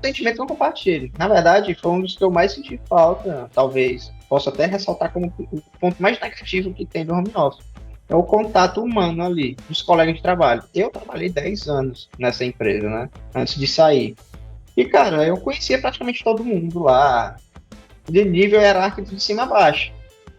Speaker 2: sentimento que eu compartilho. Na verdade, foi um dos que eu mais senti falta, talvez. Posso até ressaltar como o ponto mais negativo que tem do home office. é o contato humano ali, dos colegas de trabalho. Eu trabalhei 10 anos nessa empresa, né? Antes de sair. E, cara, eu conhecia praticamente todo mundo lá, de nível hierárquico de cima a baixo.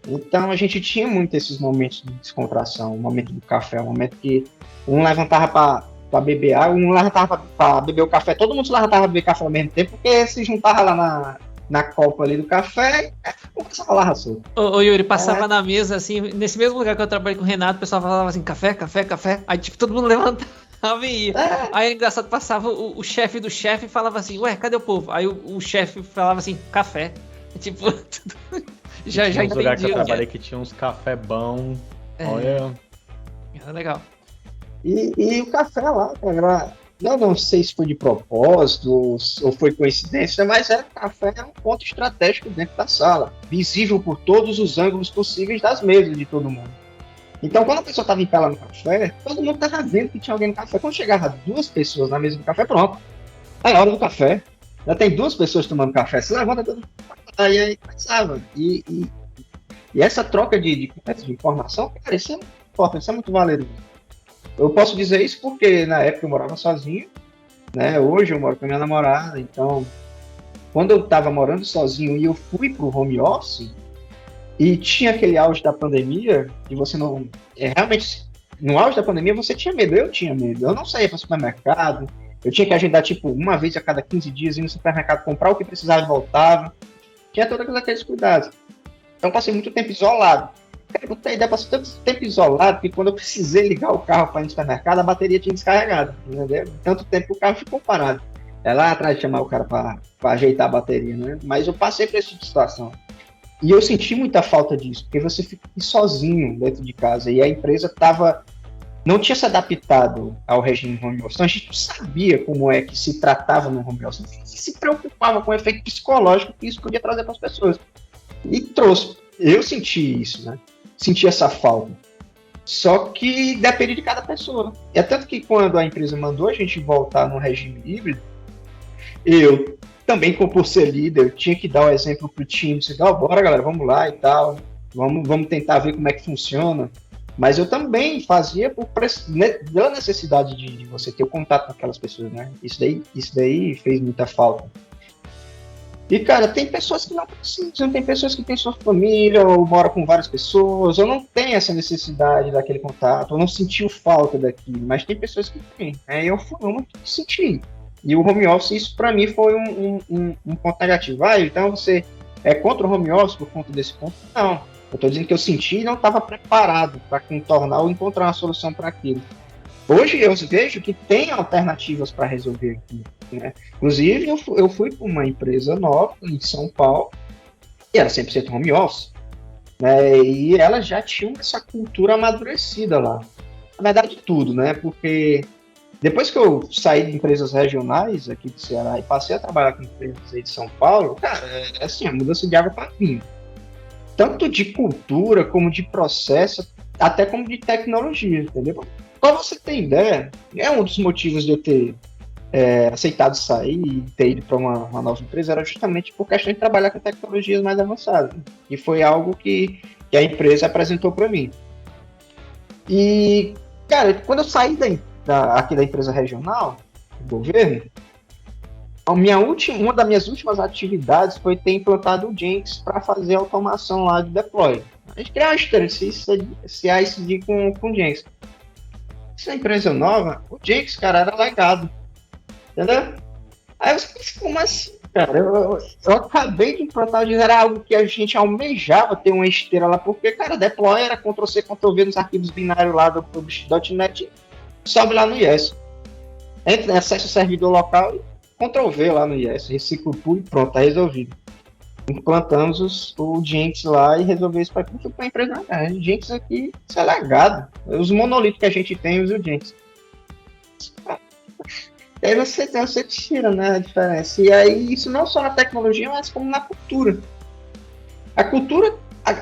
Speaker 2: Então, a gente tinha muito esses momentos de descontração, o momento do café, o momento que um levantava para beber água, um levantava para beber o café, todo mundo se levantava para beber café ao mesmo tempo, porque se juntava lá na copa ali do café, começava lá, raçou.
Speaker 1: Ô Yuri, passava na mesa, assim, nesse mesmo lugar que eu trabalhei com o Renato, o pessoal falava assim, café, café, café. Aí, tipo, todo mundo levantava e ia. Aí, é engraçado, passava o chefe do chefe e falava assim, ué, cadê o povo? Aí o chefe falava assim, café. Tipo, já entendi.
Speaker 3: Lugar que eu trabalhei que tinha uns café bom. Olha.
Speaker 1: Era legal.
Speaker 2: E o café lá, cara, eu não sei se foi de propósito ou foi coincidência, mas o café era um ponto estratégico dentro da sala, visível por todos os ângulos possíveis das mesas de todo mundo. Então, quando a pessoa estava em pé lá no café, todo mundo estava vendo que tinha alguém no café. Quando chegava 2 pessoas na mesa do café, pronto. Aí, hora do café. Já tem 2 pessoas tomando café. Se levanta todo mundo. Aí passava. E essa troca de informação, cara, isso é muito forte, isso é muito valioso. Eu posso dizer isso porque na época eu morava sozinho, né? Hoje eu moro com a minha namorada, então quando eu estava morando sozinho e eu fui pro home office e tinha aquele auge da pandemia, e você não... realmente, no auge da pandemia você tinha medo, eu tinha medo. Eu não saía para o supermercado, eu tinha que agendar tipo uma vez a cada 15 dias, ir no supermercado comprar o que precisava e voltava. Tinha todos aqueles cuidados. Então passei muito tempo isolado. Cara, eu tenho ideia, passei tanto tempo isolado que quando eu precisei ligar o carro para ir no supermercado, a bateria tinha descarregado, entendeu? Tanto tempo que o carro ficou parado. É lá atrás de chamar o cara para ajeitar a bateria, né? Mas eu passei por essa tipo de situação. E eu senti muita falta disso, porque você fica sozinho dentro de casa e a empresa não tinha se adaptado ao regime home office. Então a gente não sabia como é que se tratava no home office. A gente se preocupava com o efeito psicológico que isso podia trazer para as pessoas. E trouxe. Eu senti isso, né? Senti essa falta. Só que depende de cada pessoa. É tanto que quando a empresa mandou a gente voltar no regime híbrido, eu também, por ser líder, tinha que dar o exemplo pro time, dizer, bora galera, vamos lá e tal, vamos tentar ver como é que funciona. Mas eu também fazia pela necessidade de você ter o contato com aquelas pessoas, né? Isso daí fez muita falta. E, cara, tem pessoas que não precisam, tem pessoas que têm sua família, ou moram com várias pessoas, ou não tem essa necessidade daquele contato, ou não sentiu falta daquilo, mas tem pessoas que têm. Eu fui uma que senti. E o home office, isso pra mim foi um ponto negativo. Então você é contra o home office por conta desse ponto? Não. Eu tô dizendo que eu senti e não estava preparado para contornar ou encontrar uma solução para aquilo. Hoje eu vejo que tem alternativas para resolver aquilo, né? Inclusive, eu fui para uma empresa nova em São Paulo, e era 100% home office, né? E elas já tinham essa cultura amadurecida lá. Na verdade, tudo, né? Porque depois que eu saí de empresas regionais aqui do Ceará e passei a trabalhar com empresas aí de São Paulo, cara, é assim, a mudança de água para vinho. Tanto de cultura, como de processo, até como de tecnologia, entendeu? Para você ter ideia, é um dos motivos de eu ter aceitado sair e ter ido para uma nova empresa, era justamente por questão de trabalhar com tecnologias mais avançadas. E foi algo que a empresa apresentou para mim. E, cara, quando eu saí aqui da empresa regional, do governo, uma das minhas últimas atividades foi ter implantado o Jenkins para fazer a automação lá de deploy. A gente criou uma história de CI/CD com Jenkins. Essa empresa nova, o Jenkins, cara, era legado. Entendeu? Aí você pensa, como assim, cara? Eu acabei de implantar, era algo que a gente almejava ter uma esteira lá, porque, cara, deploy era Ctrl+C, Ctrl+V nos arquivos binários lá do .NET, sobe lá no IES. Entra, acessa o servidor local e Ctrl+V lá no IES, reciclo puro e pronto, tá resolvido. Implantamos o Jenkins lá e resolveu isso para a empresa. Jenkins aqui, isso é legado. Os monolitos que a gente tem, usa o Jenkins. E aí você tira, né, a diferença. E aí isso não só na tecnologia, mas como na cultura. A cultura,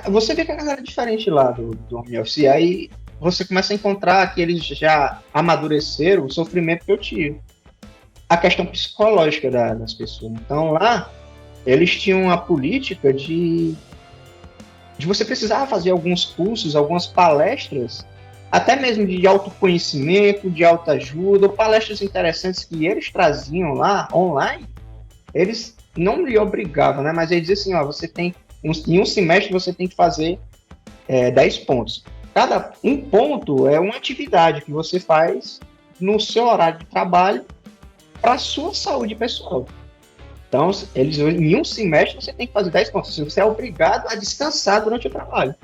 Speaker 2: você vê que a galera é diferente lá do home office. E aí você começa a encontrar que eles já amadureceram o sofrimento que eu tive. A questão psicológica das pessoas. Então lá, eles tinham a política de você precisar fazer alguns cursos, algumas palestras até mesmo de autoconhecimento, de autoajuda, ou palestras interessantes que eles traziam lá, online, eles não lhe obrigavam, né? Mas eles diziam assim, ó, você tem, em um semestre você tem que fazer 10 pontos. Cada um ponto é uma atividade que você faz no seu horário de trabalho para a sua saúde pessoal. Então, em um semestre você tem que fazer 10 pontos. Você é obrigado a descansar durante o trabalho.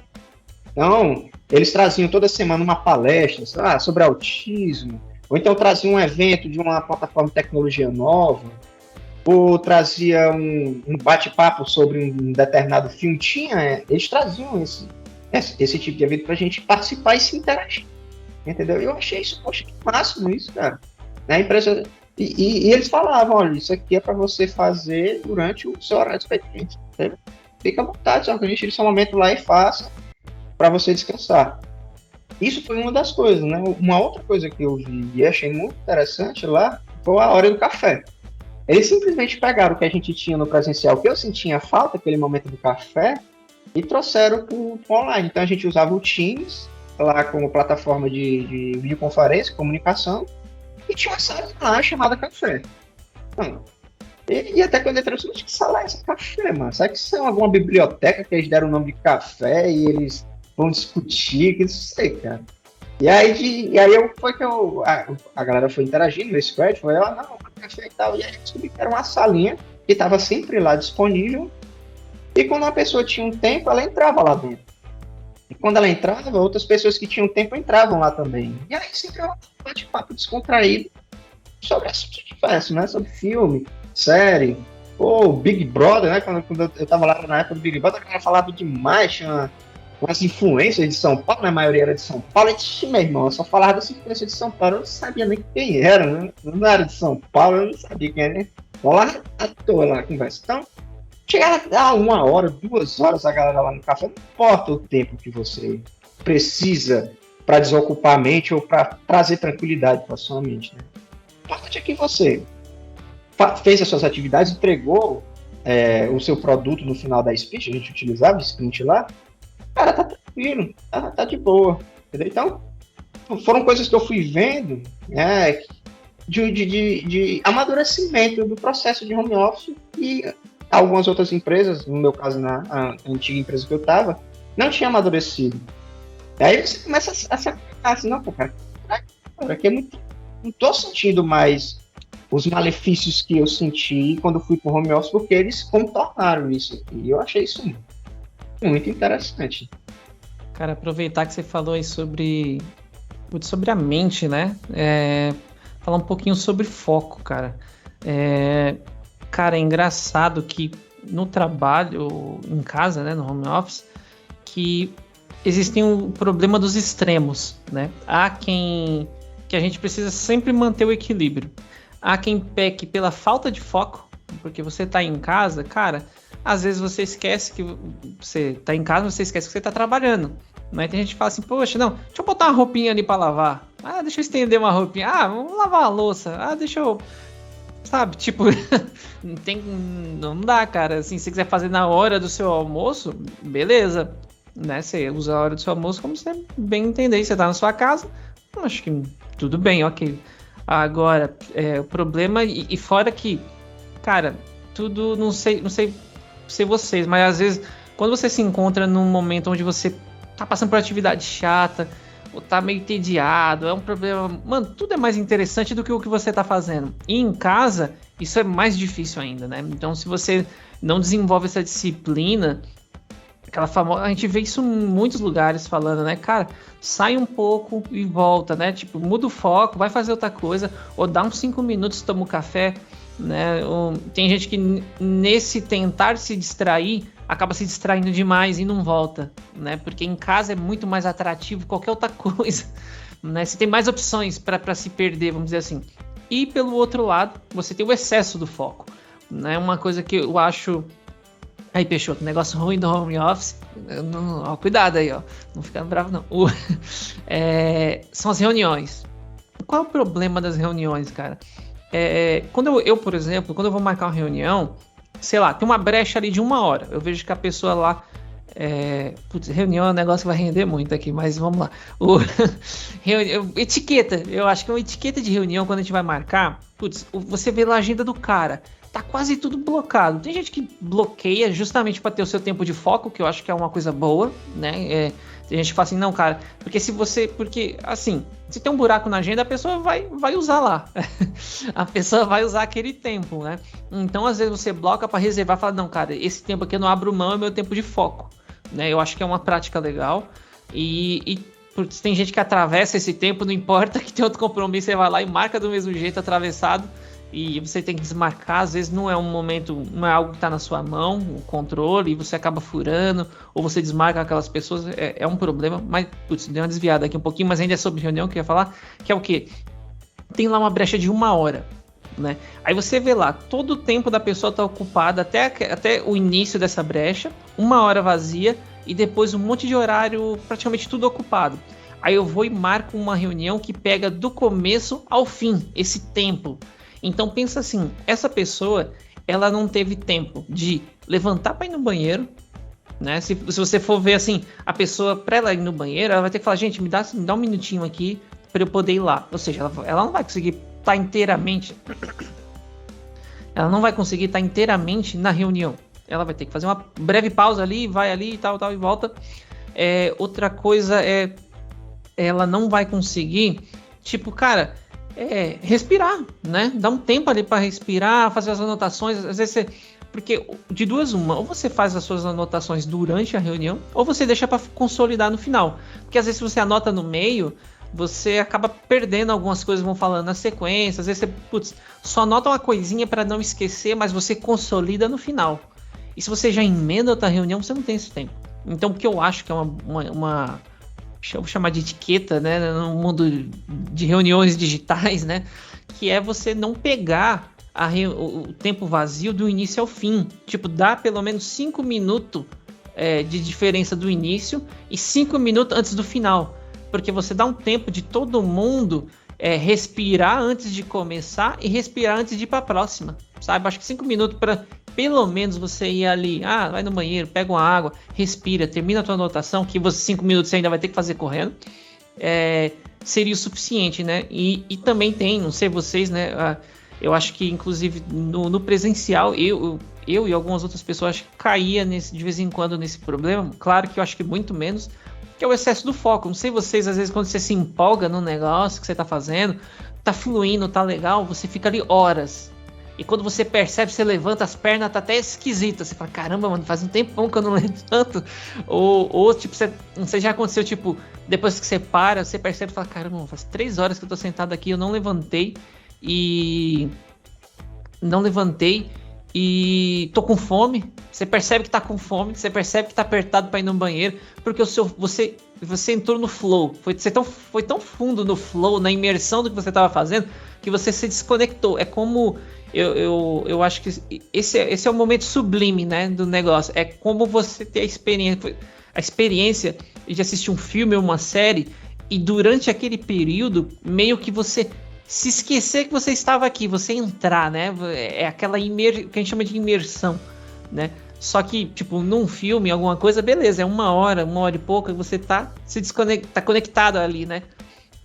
Speaker 2: Então, eles traziam toda semana uma palestra sobre autismo, ou então traziam um evento de uma plataforma de tecnologia nova, ou trazia um bate-papo sobre um determinado filme. Eles traziam esse tipo de evento para a gente participar e se interagir. Entendeu? Eu achei isso, poxa, que máximo isso, cara. A empresa... E eles falavam, olha, isso aqui é para você fazer durante o seu horário de expediente. Fica à vontade, só que a gente tira seu momento lá e faça para você descansar. Isso foi uma das coisas, né? Uma outra coisa que eu vi e achei muito interessante lá foi a hora do café. Eles simplesmente pegaram o que a gente tinha no presencial, que eu sentia falta, aquele momento do café, e trouxeram para o online. Então a gente usava o Teams lá como plataforma de videoconferência, comunicação, e tinha uma sala lá chamada café. Então, e até quando eu entrei, eu disse, que sala é essa? Café, mano. Será que isso é alguma biblioteca que eles deram o nome de café e eles vão discutir? Que não sei, cara. E aí a galera foi interagindo nesse thread, foi, não, café e tal. E aí eu descobri que era uma salinha que estava sempre lá disponível. E quando uma pessoa tinha um tempo, ela entrava lá dentro. E quando ela entrava, outras pessoas que tinham tempo entravam lá também. E aí sempre era um bate-papo descontraído sobre assuntos diversos, né? Sobre filme, série, ou Big Brother, né? Quando eu tava lá na época do Big Brother, a galera falava demais, tinha umas influências de São Paulo, né? A maioria era de São Paulo. E, meu irmão, eu só falava dessa influência de São Paulo, eu não sabia nem quem era, né? Eu não era de São Paulo, eu não sabia quem era. Vou lá à toa lá, conversa. Então, chegava a 1 hora, 2 horas a galera lá no café, não importa o tempo que você precisa para desocupar a mente ou para trazer tranquilidade para sua mente, né? O importante é que você fez as suas atividades, entregou o seu produto no final da sprint, a gente utilizava o sprint lá, cara, tá tranquilo, tá de boa, entendeu? Então, foram coisas que eu fui vendo, né, de amadurecimento do processo de home office, e algumas outras empresas, no meu caso, na antiga empresa que eu estava, não tinha amadurecido. Aí você começa a se aplicar assim, não, pô, cara, aqui não tô sentindo mais os malefícios que eu senti quando fui pro home office, porque eles contornaram isso aqui. E eu achei isso muito interessante.
Speaker 1: Cara, aproveitar que você falou aí sobre a mente, né? Falar um pouquinho sobre foco, cara. Cara, é engraçado que no trabalho, em casa, né, no home office, que existem o problema dos extremos, né? Há que a gente precisa sempre manter o equilíbrio. Há quem peque pela falta de foco, porque você tá em casa, cara, às vezes você esquece que você tá em casa, você esquece que você tá trabalhando. Né? Tem gente que fala assim, poxa, não, deixa eu botar uma roupinha ali pra lavar. Deixa eu estender uma roupinha. Vamos lavar a louça. Deixa eu... Sabe, tipo, não dá, cara. Assim, se você quiser fazer na hora do seu almoço, beleza. Né? Você usa a hora do seu almoço como você bem entender. Você tá na sua casa, acho que tudo bem, ok. Agora, o problema, e fora que, cara, tudo, não sei vocês, mas às vezes, quando você se encontra num momento onde você tá passando por atividade chata, ou tá meio entediado, é um problema, mano, tudo é mais interessante do que o que você tá fazendo. E em casa, isso é mais difícil ainda, né? Então, se você não desenvolve essa disciplina, aquela famosa, a gente vê isso em muitos lugares falando, né, cara, sai um pouco e volta, né, tipo, muda o foco, vai fazer outra coisa, ou dá uns 5 minutos, toma um café, né, tem gente que nesse tentar se distrair, acaba se distraindo demais e não volta, né, porque em casa é muito mais atrativo qualquer outra coisa, né, você tem mais opções para se perder, vamos dizer assim, e pelo outro lado, você tem o excesso do foco, né, uma coisa que eu acho... Aí, Peixoto, negócio ruim do home office, cuidado aí, ó, não fica bravo não. São as reuniões. Qual é o problema das reuniões, cara? Quando eu, por exemplo, quando eu vou marcar uma reunião, sei lá, tem uma brecha ali de 1 hora, eu vejo que a pessoa lá Reunião é um negócio que vai render muito aqui, mas vamos lá. Etiqueta, eu acho que é uma etiqueta de reunião quando a gente vai marcar. Você vê lá a agenda do cara, tá quase tudo blocado. Tem gente que bloqueia justamente para ter o seu tempo de foco, que eu acho que é uma coisa boa, né? Tem gente que fala assim, não, cara, porque assim, se tem um buraco na agenda, a pessoa vai usar lá. A pessoa vai usar aquele tempo, né? Então, às vezes, você bloca para reservar e fala, não, cara, esse tempo aqui eu não abro mão, é meu tempo de foco. Né? Eu acho que é uma prática legal. E tem gente que atravessa esse tempo, não importa que tem outro compromisso, você vai lá e marca do mesmo jeito atravessado. E você tem que desmarcar, às vezes não é um momento, não é algo que está na sua mão, o controle, e você acaba furando, ou você desmarca aquelas pessoas, é um problema, mas, deu uma desviada aqui um pouquinho, mas ainda é sobre reunião que eu ia falar, que é o quê? Tem lá uma brecha de 1 hora, né? Aí você vê lá, todo o tempo da pessoa está ocupado, até o início dessa brecha, 1 hora vazia, e depois um monte de horário, praticamente tudo ocupado. Aí eu vou e marco uma reunião que pega do começo ao fim, esse tempo. Então pensa assim, essa pessoa, ela não teve tempo de levantar para ir no banheiro, né? Se você for ver assim, a pessoa, para ela ir no banheiro, ela vai ter que falar, gente, me dá um minutinho aqui para eu poder ir lá. Ou seja, ela não vai conseguir estar inteiramente, na reunião. Ela vai ter que fazer uma breve pausa ali, vai ali e tal, e volta. Outra coisa ela não vai conseguir, tipo, cara, respirar, né? Dá um tempo ali para respirar, fazer as anotações. Às vezes porque de duas uma, ou você faz as suas anotações durante a reunião, ou você deixa para consolidar no final. Porque às vezes se você anota no meio, você acaba perdendo algumas coisas, vão falando na sequência. Às vezes você só anota uma coisinha para não esquecer, mas você consolida no final. E se você já emenda outra reunião, você não tem esse tempo. Então, o que eu acho que é uma eu vou chamar de etiqueta, né, no mundo de reuniões digitais, né, que é você não pegar o tempo vazio do início ao fim. Tipo, dá pelo menos 5 minutos de diferença do início e 5 minutos antes do final. Porque você dá um tempo de todo mundo respirar antes de começar e respirar antes de ir para a próxima. Sabe? Acho que 5 minutos para pelo menos você ir ali, vai no banheiro, pega uma água, respira, termina a tua anotação, que 5 minutos você ainda vai ter que fazer correndo, seria o suficiente, né? E também tem, não sei vocês, né? Eu acho que, inclusive, no presencial, eu e algumas outras pessoas caía de vez em quando nesse problema. Claro que eu acho que muito menos, que é o excesso do foco. Não sei vocês, às vezes, quando você se empolga no negócio que você tá fazendo, tá fluindo, tá legal, você fica ali horas. E quando você percebe, você levanta as pernas, tá até esquisita. Você fala, caramba, mano, faz um tempão que eu não levanto. Ou tipo, não sei, já aconteceu, tipo, depois que você para, você percebe e fala, caramba, mano, faz 3 horas que eu tô sentado aqui, eu não levantei. E tô com fome. Você percebe que tá com fome, você percebe que tá apertado pra ir no banheiro, porque você entrou no flow. Foi tão fundo no flow, na imersão do que você tava fazendo, que você se desconectou. É como... Eu acho que esse é o momento sublime, né, do negócio. É como você ter a experiência de assistir um filme ou uma série, e durante aquele período, meio que você se esquecer que você estava aqui, você entrar, né? É aquela que a gente chama de imersão, né? Só que, tipo, num filme, alguma coisa, beleza, é 1 hora e pouca, você tá conectado ali, né?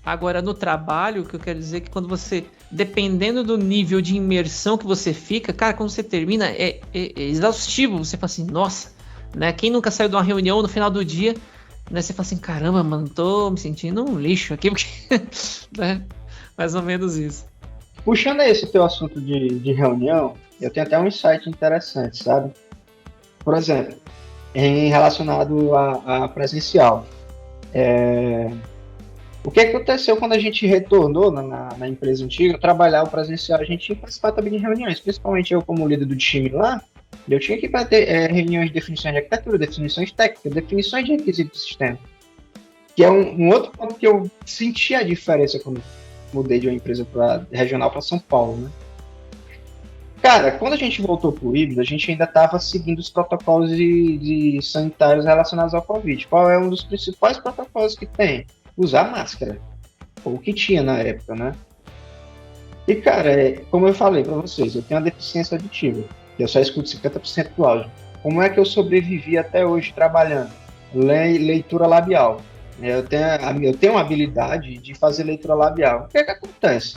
Speaker 1: Agora, no trabalho, o que eu quero dizer é que quando você, dependendo do nível de imersão que você fica, cara, quando você termina, é exaustivo. Você fala assim, nossa, né? Quem nunca saiu de uma reunião no final do dia, né? Você fala assim, caramba, mano, tô me sentindo um lixo aqui, porque, né? Mais ou menos isso.
Speaker 2: Puxando esse teu assunto de reunião, eu tenho até um insight interessante, sabe? Por exemplo, relacionado a presencial. O que aconteceu quando a gente retornou na empresa antiga, trabalhar o presencial, a gente tinha que participar também de reuniões, principalmente eu como líder do time lá, eu tinha que ter reuniões de definições de arquitetura, definições técnicas, definições de requisitos do sistema, que é um outro ponto que eu senti a diferença quando mudei de uma empresa regional para São Paulo, né? Cara, quando a gente voltou para o híbrido, a gente ainda estava seguindo os protocolos de sanitários relacionados ao Covid. Qual é um dos principais protocolos que tem? Usar máscara, ou o que tinha na época, né? E, cara, como eu falei para vocês, eu tenho uma deficiência auditiva, eu só escuto 50% do áudio. como é que eu sobrevivi até hoje trabalhando? Leitura labial. Eu tenho uma habilidade de fazer leitura labial. O que é que acontece?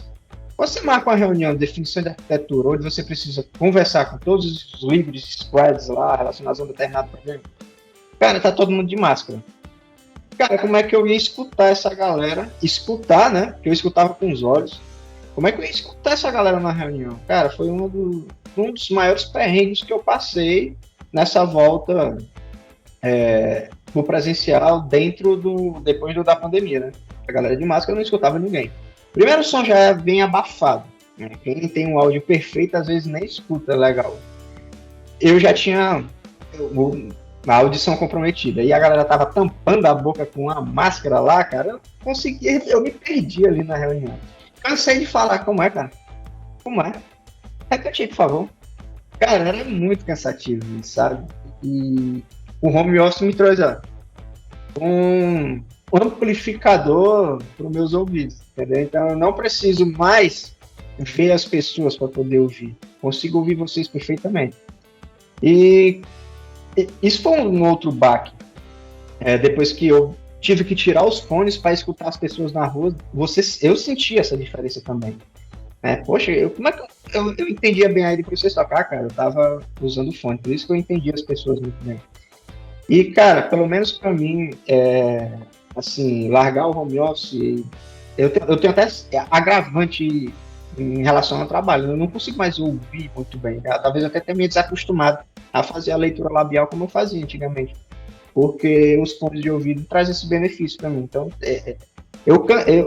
Speaker 2: Você marca uma reunião de definição de arquitetura, onde você precisa conversar com todos os livros, squads lá, relacionados a um determinado problema. Cara, tá todo mundo de máscara. Cara, como é que eu ia escutar essa galera? Escutar, né? Porque eu escutava com os olhos. Como é que eu ia escutar essa galera na reunião? Cara, foi um dos maiores perrengues que eu passei nessa volta pro presencial depois da pandemia, né? A galera de máscara não escutava ninguém. Primeiro, o som já é bem abafado, né? Quem tem um áudio perfeito, às vezes nem escuta legal. Eu já tinha a audição comprometida, e a galera tava tampando a boca com uma máscara lá, cara, eu me perdi ali na reunião. Cansei de falar, como é, cara? Como é? Repete, por favor. Cara, era muito cansativo, sabe? E o home office me trouxe um amplificador para os meus ouvidos, entendeu? Então eu não preciso mais ver as pessoas para poder ouvir. Consigo ouvir vocês perfeitamente. E isso foi um outro baque. Depois que eu tive que tirar os fones para escutar as pessoas na rua, eu senti essa diferença também. Poxa, como é que eu entendia bem aí depois de vocês tocar, cara? Eu tava usando fone, por isso que eu entendia as pessoas muito bem. E, cara, pelo menos para mim, assim, largar o home office, eu tenho até agravante em relação ao trabalho. Eu não consigo mais ouvir muito bem. Talvez eu até tenha me desacostumado a fazer a leitura labial como eu fazia antigamente. Porque os fones de ouvido trazem esse benefício para mim. Então,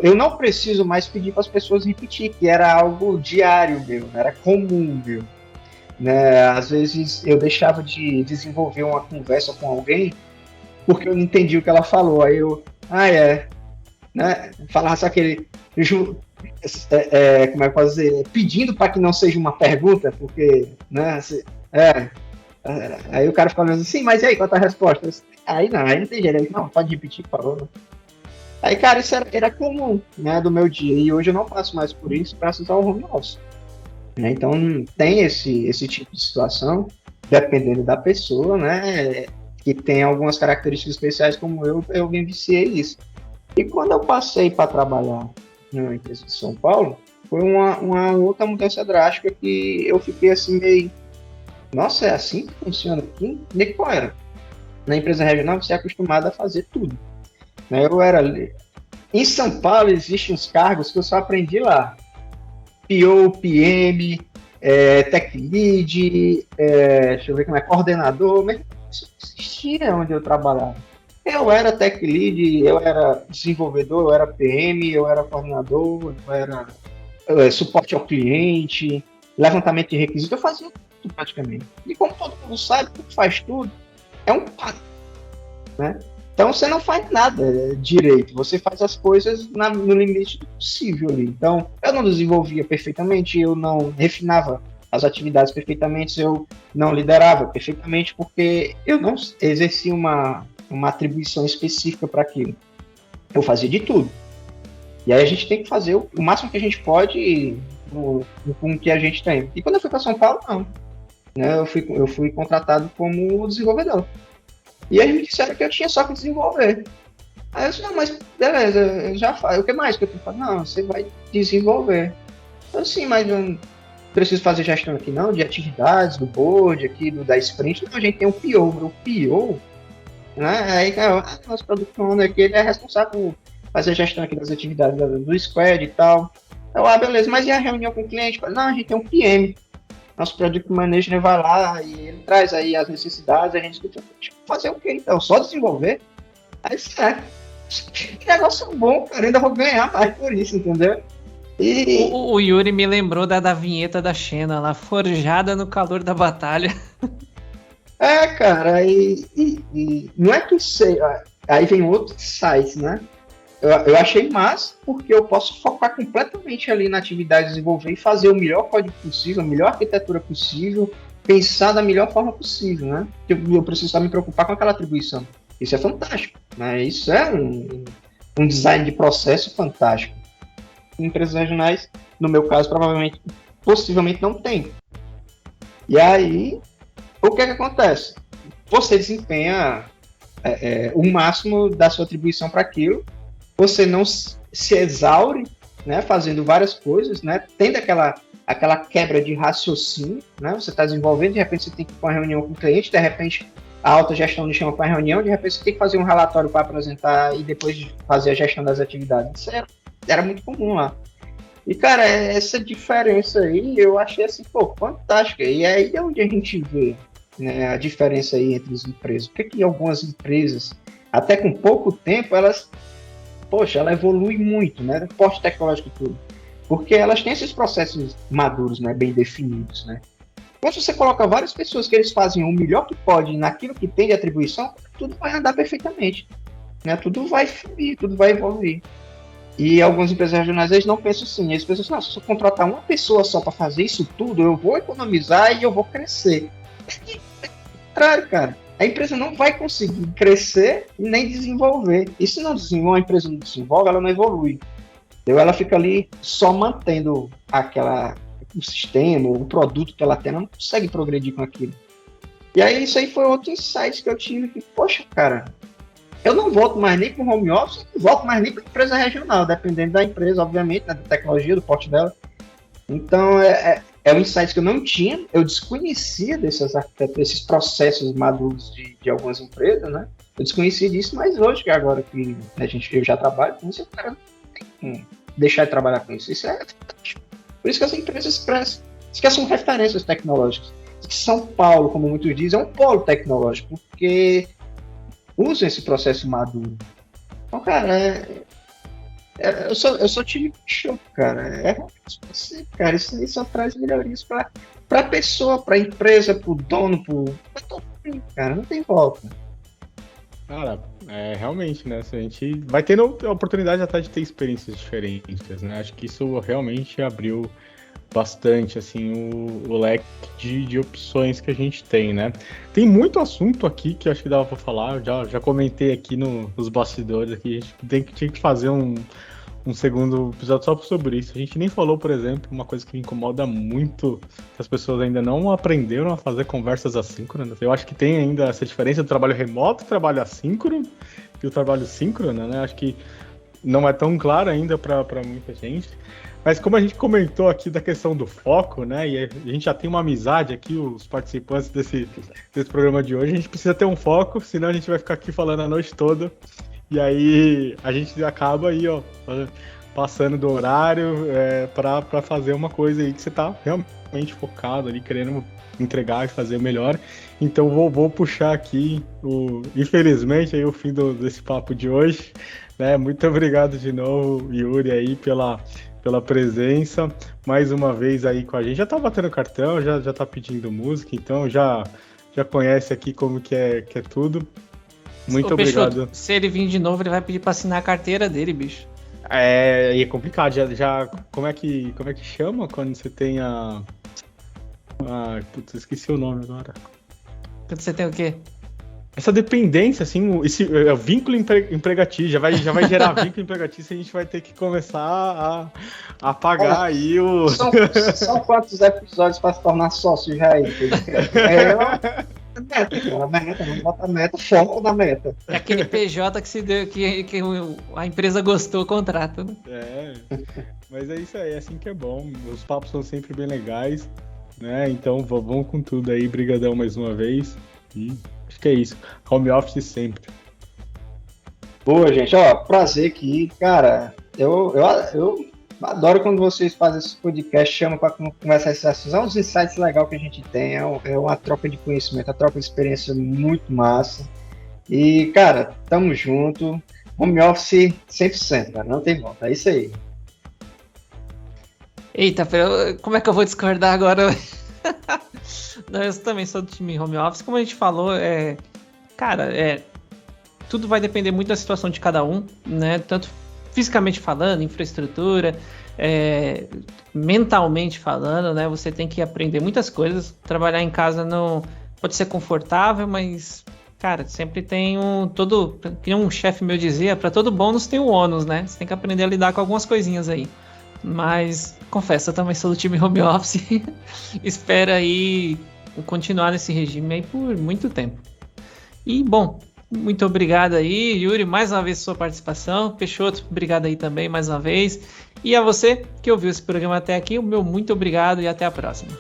Speaker 2: eu não preciso mais pedir para as pessoas repetir, que era algo diário meu, era comum meu. Né? Às vezes eu deixava de desenvolver uma conversa com alguém porque eu não entendi o que ela falou. Aí eu, né? Falava só aquele, como é que pode dizer? Pedindo para que não seja uma pergunta, porque, né? Aí o cara ficava assim, sim, mas e aí, qual é a resposta? Aí não tem jeito, não, pode repetir, por favor. Né? Aí, cara, isso era comum, né, do meu dia, e hoje eu não passo mais por isso, graças ao home office. Né? Então, tem esse tipo de situação, dependendo da pessoa, né, que tem algumas características especiais, como eu vivenciei isso. E quando eu passei para trabalhar na empresa de São Paulo, foi uma outra mudança drástica que eu fiquei assim meio, nossa, é assim que funciona aqui? E qual era? Na empresa regional, você é acostumado a fazer tudo. Né? Em São Paulo, existem uns cargos que eu só aprendi lá. PO, PM, Tech Lead, deixa eu ver como coordenador, mas isso não existia onde eu trabalhava. Eu era Tech Lead, eu era desenvolvedor, eu era PM, eu era coordenador, eu era suporte ao cliente, levantamento de requisitos, eu fazia tudo praticamente. E como todo mundo sabe, tudo faz tudo, é um pato, né? Então você não faz nada direito, você faz as coisas no limite do possível ali. Então eu não desenvolvia perfeitamente, eu não refinava as atividades perfeitamente, eu não liderava perfeitamente, porque eu não exercia uma atribuição específica para aquilo. Eu fazia de tudo. E aí a gente tem que fazer o máximo que a gente pode com o que a gente tem. E quando eu fui para São Paulo, não. Né? Eu fui contratado como desenvolvedor. E aí me disseram que eu tinha só que desenvolver. Aí eu disse, não, mas beleza, eu já faço. O que mais que eu tenho que fazer? Não, você vai desenvolver. Eu sim, mas eu não preciso fazer gestão aqui não, de atividades, do board, aqui, da sprint. Não, a gente tem um PO. O PO, né? Aí nosso product owner aqui, ele é responsável por fazer a gestão aqui das atividades do squad e tal. Eu, beleza, mas e a reunião com o cliente? Não, a gente tem um PM. Nosso Product Manager vai lá e ele traz aí as necessidades, a gente fazer o quê então? Só desenvolver? Aí, que negócio bom, cara, ainda vou ganhar mais por isso, entendeu?
Speaker 1: E... O Yuri me lembrou da vinheta da Xena lá, forjada no calor da batalha.
Speaker 2: Cara, e não é que sei, aí vem outros sites, né? Eu achei massa porque eu posso focar completamente ali na atividade de desenvolver e fazer o melhor código possível, a melhor arquitetura possível, pensar da melhor forma possível, né? Eu preciso só me preocupar com aquela atribuição. Isso é fantástico, né? Isso é um design de processo fantástico. Em empresas regionais, no meu caso, possivelmente não tem. E aí, o que acontece? você desempenha o máximo da sua atribuição para aquilo, você não se exaure, né, fazendo várias coisas, né, tendo aquela quebra de raciocínio, né, você está desenvolvendo, de repente você tem que ir para uma reunião com o cliente, de repente a alta gestão lhe chama para a reunião, de repente você tem que fazer um relatório para apresentar e depois fazer a gestão das atividades. Isso era muito comum lá. E, cara, essa diferença aí, eu achei assim, pô, fantástica. E aí é onde a gente vê, né, a diferença aí entre as empresas. Por que algumas empresas, até com pouco tempo, ela evolui muito, né? Porte tecnológico e tudo. Porque elas têm esses processos maduros, né, bem definidos, né? Quando você coloca várias pessoas que eles fazem o melhor que pode naquilo que tem de atribuição, tudo vai andar perfeitamente, né? Tudo vai fluir, tudo vai evoluir. E algumas empresas regionais, eles não pensam assim. Eles pensam assim, não, se eu contratar uma pessoa só para fazer isso tudo, eu vou economizar e eu vou crescer. É contrário, cara. A empresa não vai conseguir crescer e nem desenvolver. E se não desenvolve, uma empresa não desenvolve, ela não evolui. Então, ela fica ali só mantendo o sistema, o produto que ela tem, ela não consegue progredir com aquilo. E aí, isso aí foi outro insight que eu tive, que, poxa, cara, eu não volto mais nem para o home office, não volto mais nem para a empresa regional, dependendo da empresa, obviamente, né, da tecnologia, do porte dela. Então, é um insight que eu não tinha, eu desconhecia desses processos maduros de algumas empresas, né? Eu desconhecia disso, mas hoje, que agora que eu já trabalho com isso, eu quero deixar de trabalhar com isso. Isso é fantástico. Por isso que as empresas crescem. Isso que são referências tecnológicas. Que São Paulo, como muitos dizem, é um polo tecnológico, porque usam esse processo maduro. Então, cara, eu sou time show, cara. Cara, isso aí só traz melhorias para a pessoa, para a empresa, para o dono, para todo mundo, cara. Não tem volta.
Speaker 3: Cara, realmente, né? A gente vai tendo a oportunidade até de ter experiências diferentes, né? Acho que isso realmente abriu bastante, assim, o leque de opções que a gente tem, né? Tem muito assunto aqui que eu acho que dava para falar, eu já comentei aqui nos bastidores, aqui, a gente tinha que fazer um segundo episódio só sobre isso. A gente nem falou, por exemplo, uma coisa que me incomoda muito, que as pessoas ainda não aprenderam a fazer conversas assíncronas. Eu acho que tem ainda essa diferença do trabalho remoto, trabalho assíncrono e o trabalho síncrono, né? Acho que não é tão claro ainda para muita gente. Mas como a gente comentou aqui da questão do foco, né? E a gente já tem uma amizade aqui, os participantes desse programa de hoje, a gente precisa ter um foco, senão a gente vai ficar aqui falando a noite toda. E aí a gente acaba aí, ó, passando do horário para fazer uma coisa aí que você tá realmente focado ali, querendo entregar e fazer melhor. Então vou puxar aqui, infelizmente, aí, o fim desse papo de hoje, né? Muito obrigado de novo, Yuri, aí, pela presença, mais uma vez aí com a gente. Já tá batendo cartão, já tá pedindo música, então já conhece aqui como que é tudo. Muito obrigado.
Speaker 1: Peixoto, se ele vir de novo, ele vai pedir pra assinar a carteira dele, bicho.
Speaker 3: É complicado. Como é que chama quando você tem putz, esqueci o nome agora.
Speaker 1: Quando você tem o quê?
Speaker 3: Essa dependência, assim, esse vínculo empregatício, já vai gerar vínculo empregatício, a gente vai ter que começar a pagar aí o...
Speaker 2: São quantos episódios para se tornar sócio já aí? Meta, não bota meta, foco na meta.
Speaker 1: É aquele PJ que se deu, que a empresa gostou, contrata, né?
Speaker 3: Mas é isso aí, é assim que é bom. Os papos são sempre bem legais, né? Então vamos com tudo aí, brigadão mais uma vez. E acho que é isso. Home office sempre.
Speaker 2: Boa, gente. Ó, prazer aqui, cara. Eu adoro quando vocês fazem esse podcast, chamam para conversar esses assuntos. É uns insights legais que a gente tem, é uma troca de conhecimento, uma troca de experiência muito massa. E, cara, tamo junto. Home office 100%, cara, não tem volta. É isso aí.
Speaker 1: Eita, como é que eu vou discordar agora? Não, eu também sou do time home office. Como a gente falou, tudo vai depender muito da situação de cada um, né? Tanto fisicamente falando, infraestrutura, mentalmente falando, né? Você tem que aprender muitas coisas. Trabalhar em casa não pode ser confortável, mas, cara, sempre tem que um chefe meu dizia, para todo bônus tem um ônus, né? Você tem que aprender a lidar com algumas coisinhas aí. Mas, confesso, eu também sou do time home office. Espero aí continuar nesse regime aí por muito tempo. E, bom, muito obrigado aí, Yuri, mais uma vez sua participação. Peixoto, obrigado aí também mais uma vez. E a você que ouviu esse programa até aqui, o meu muito obrigado e até a próxima.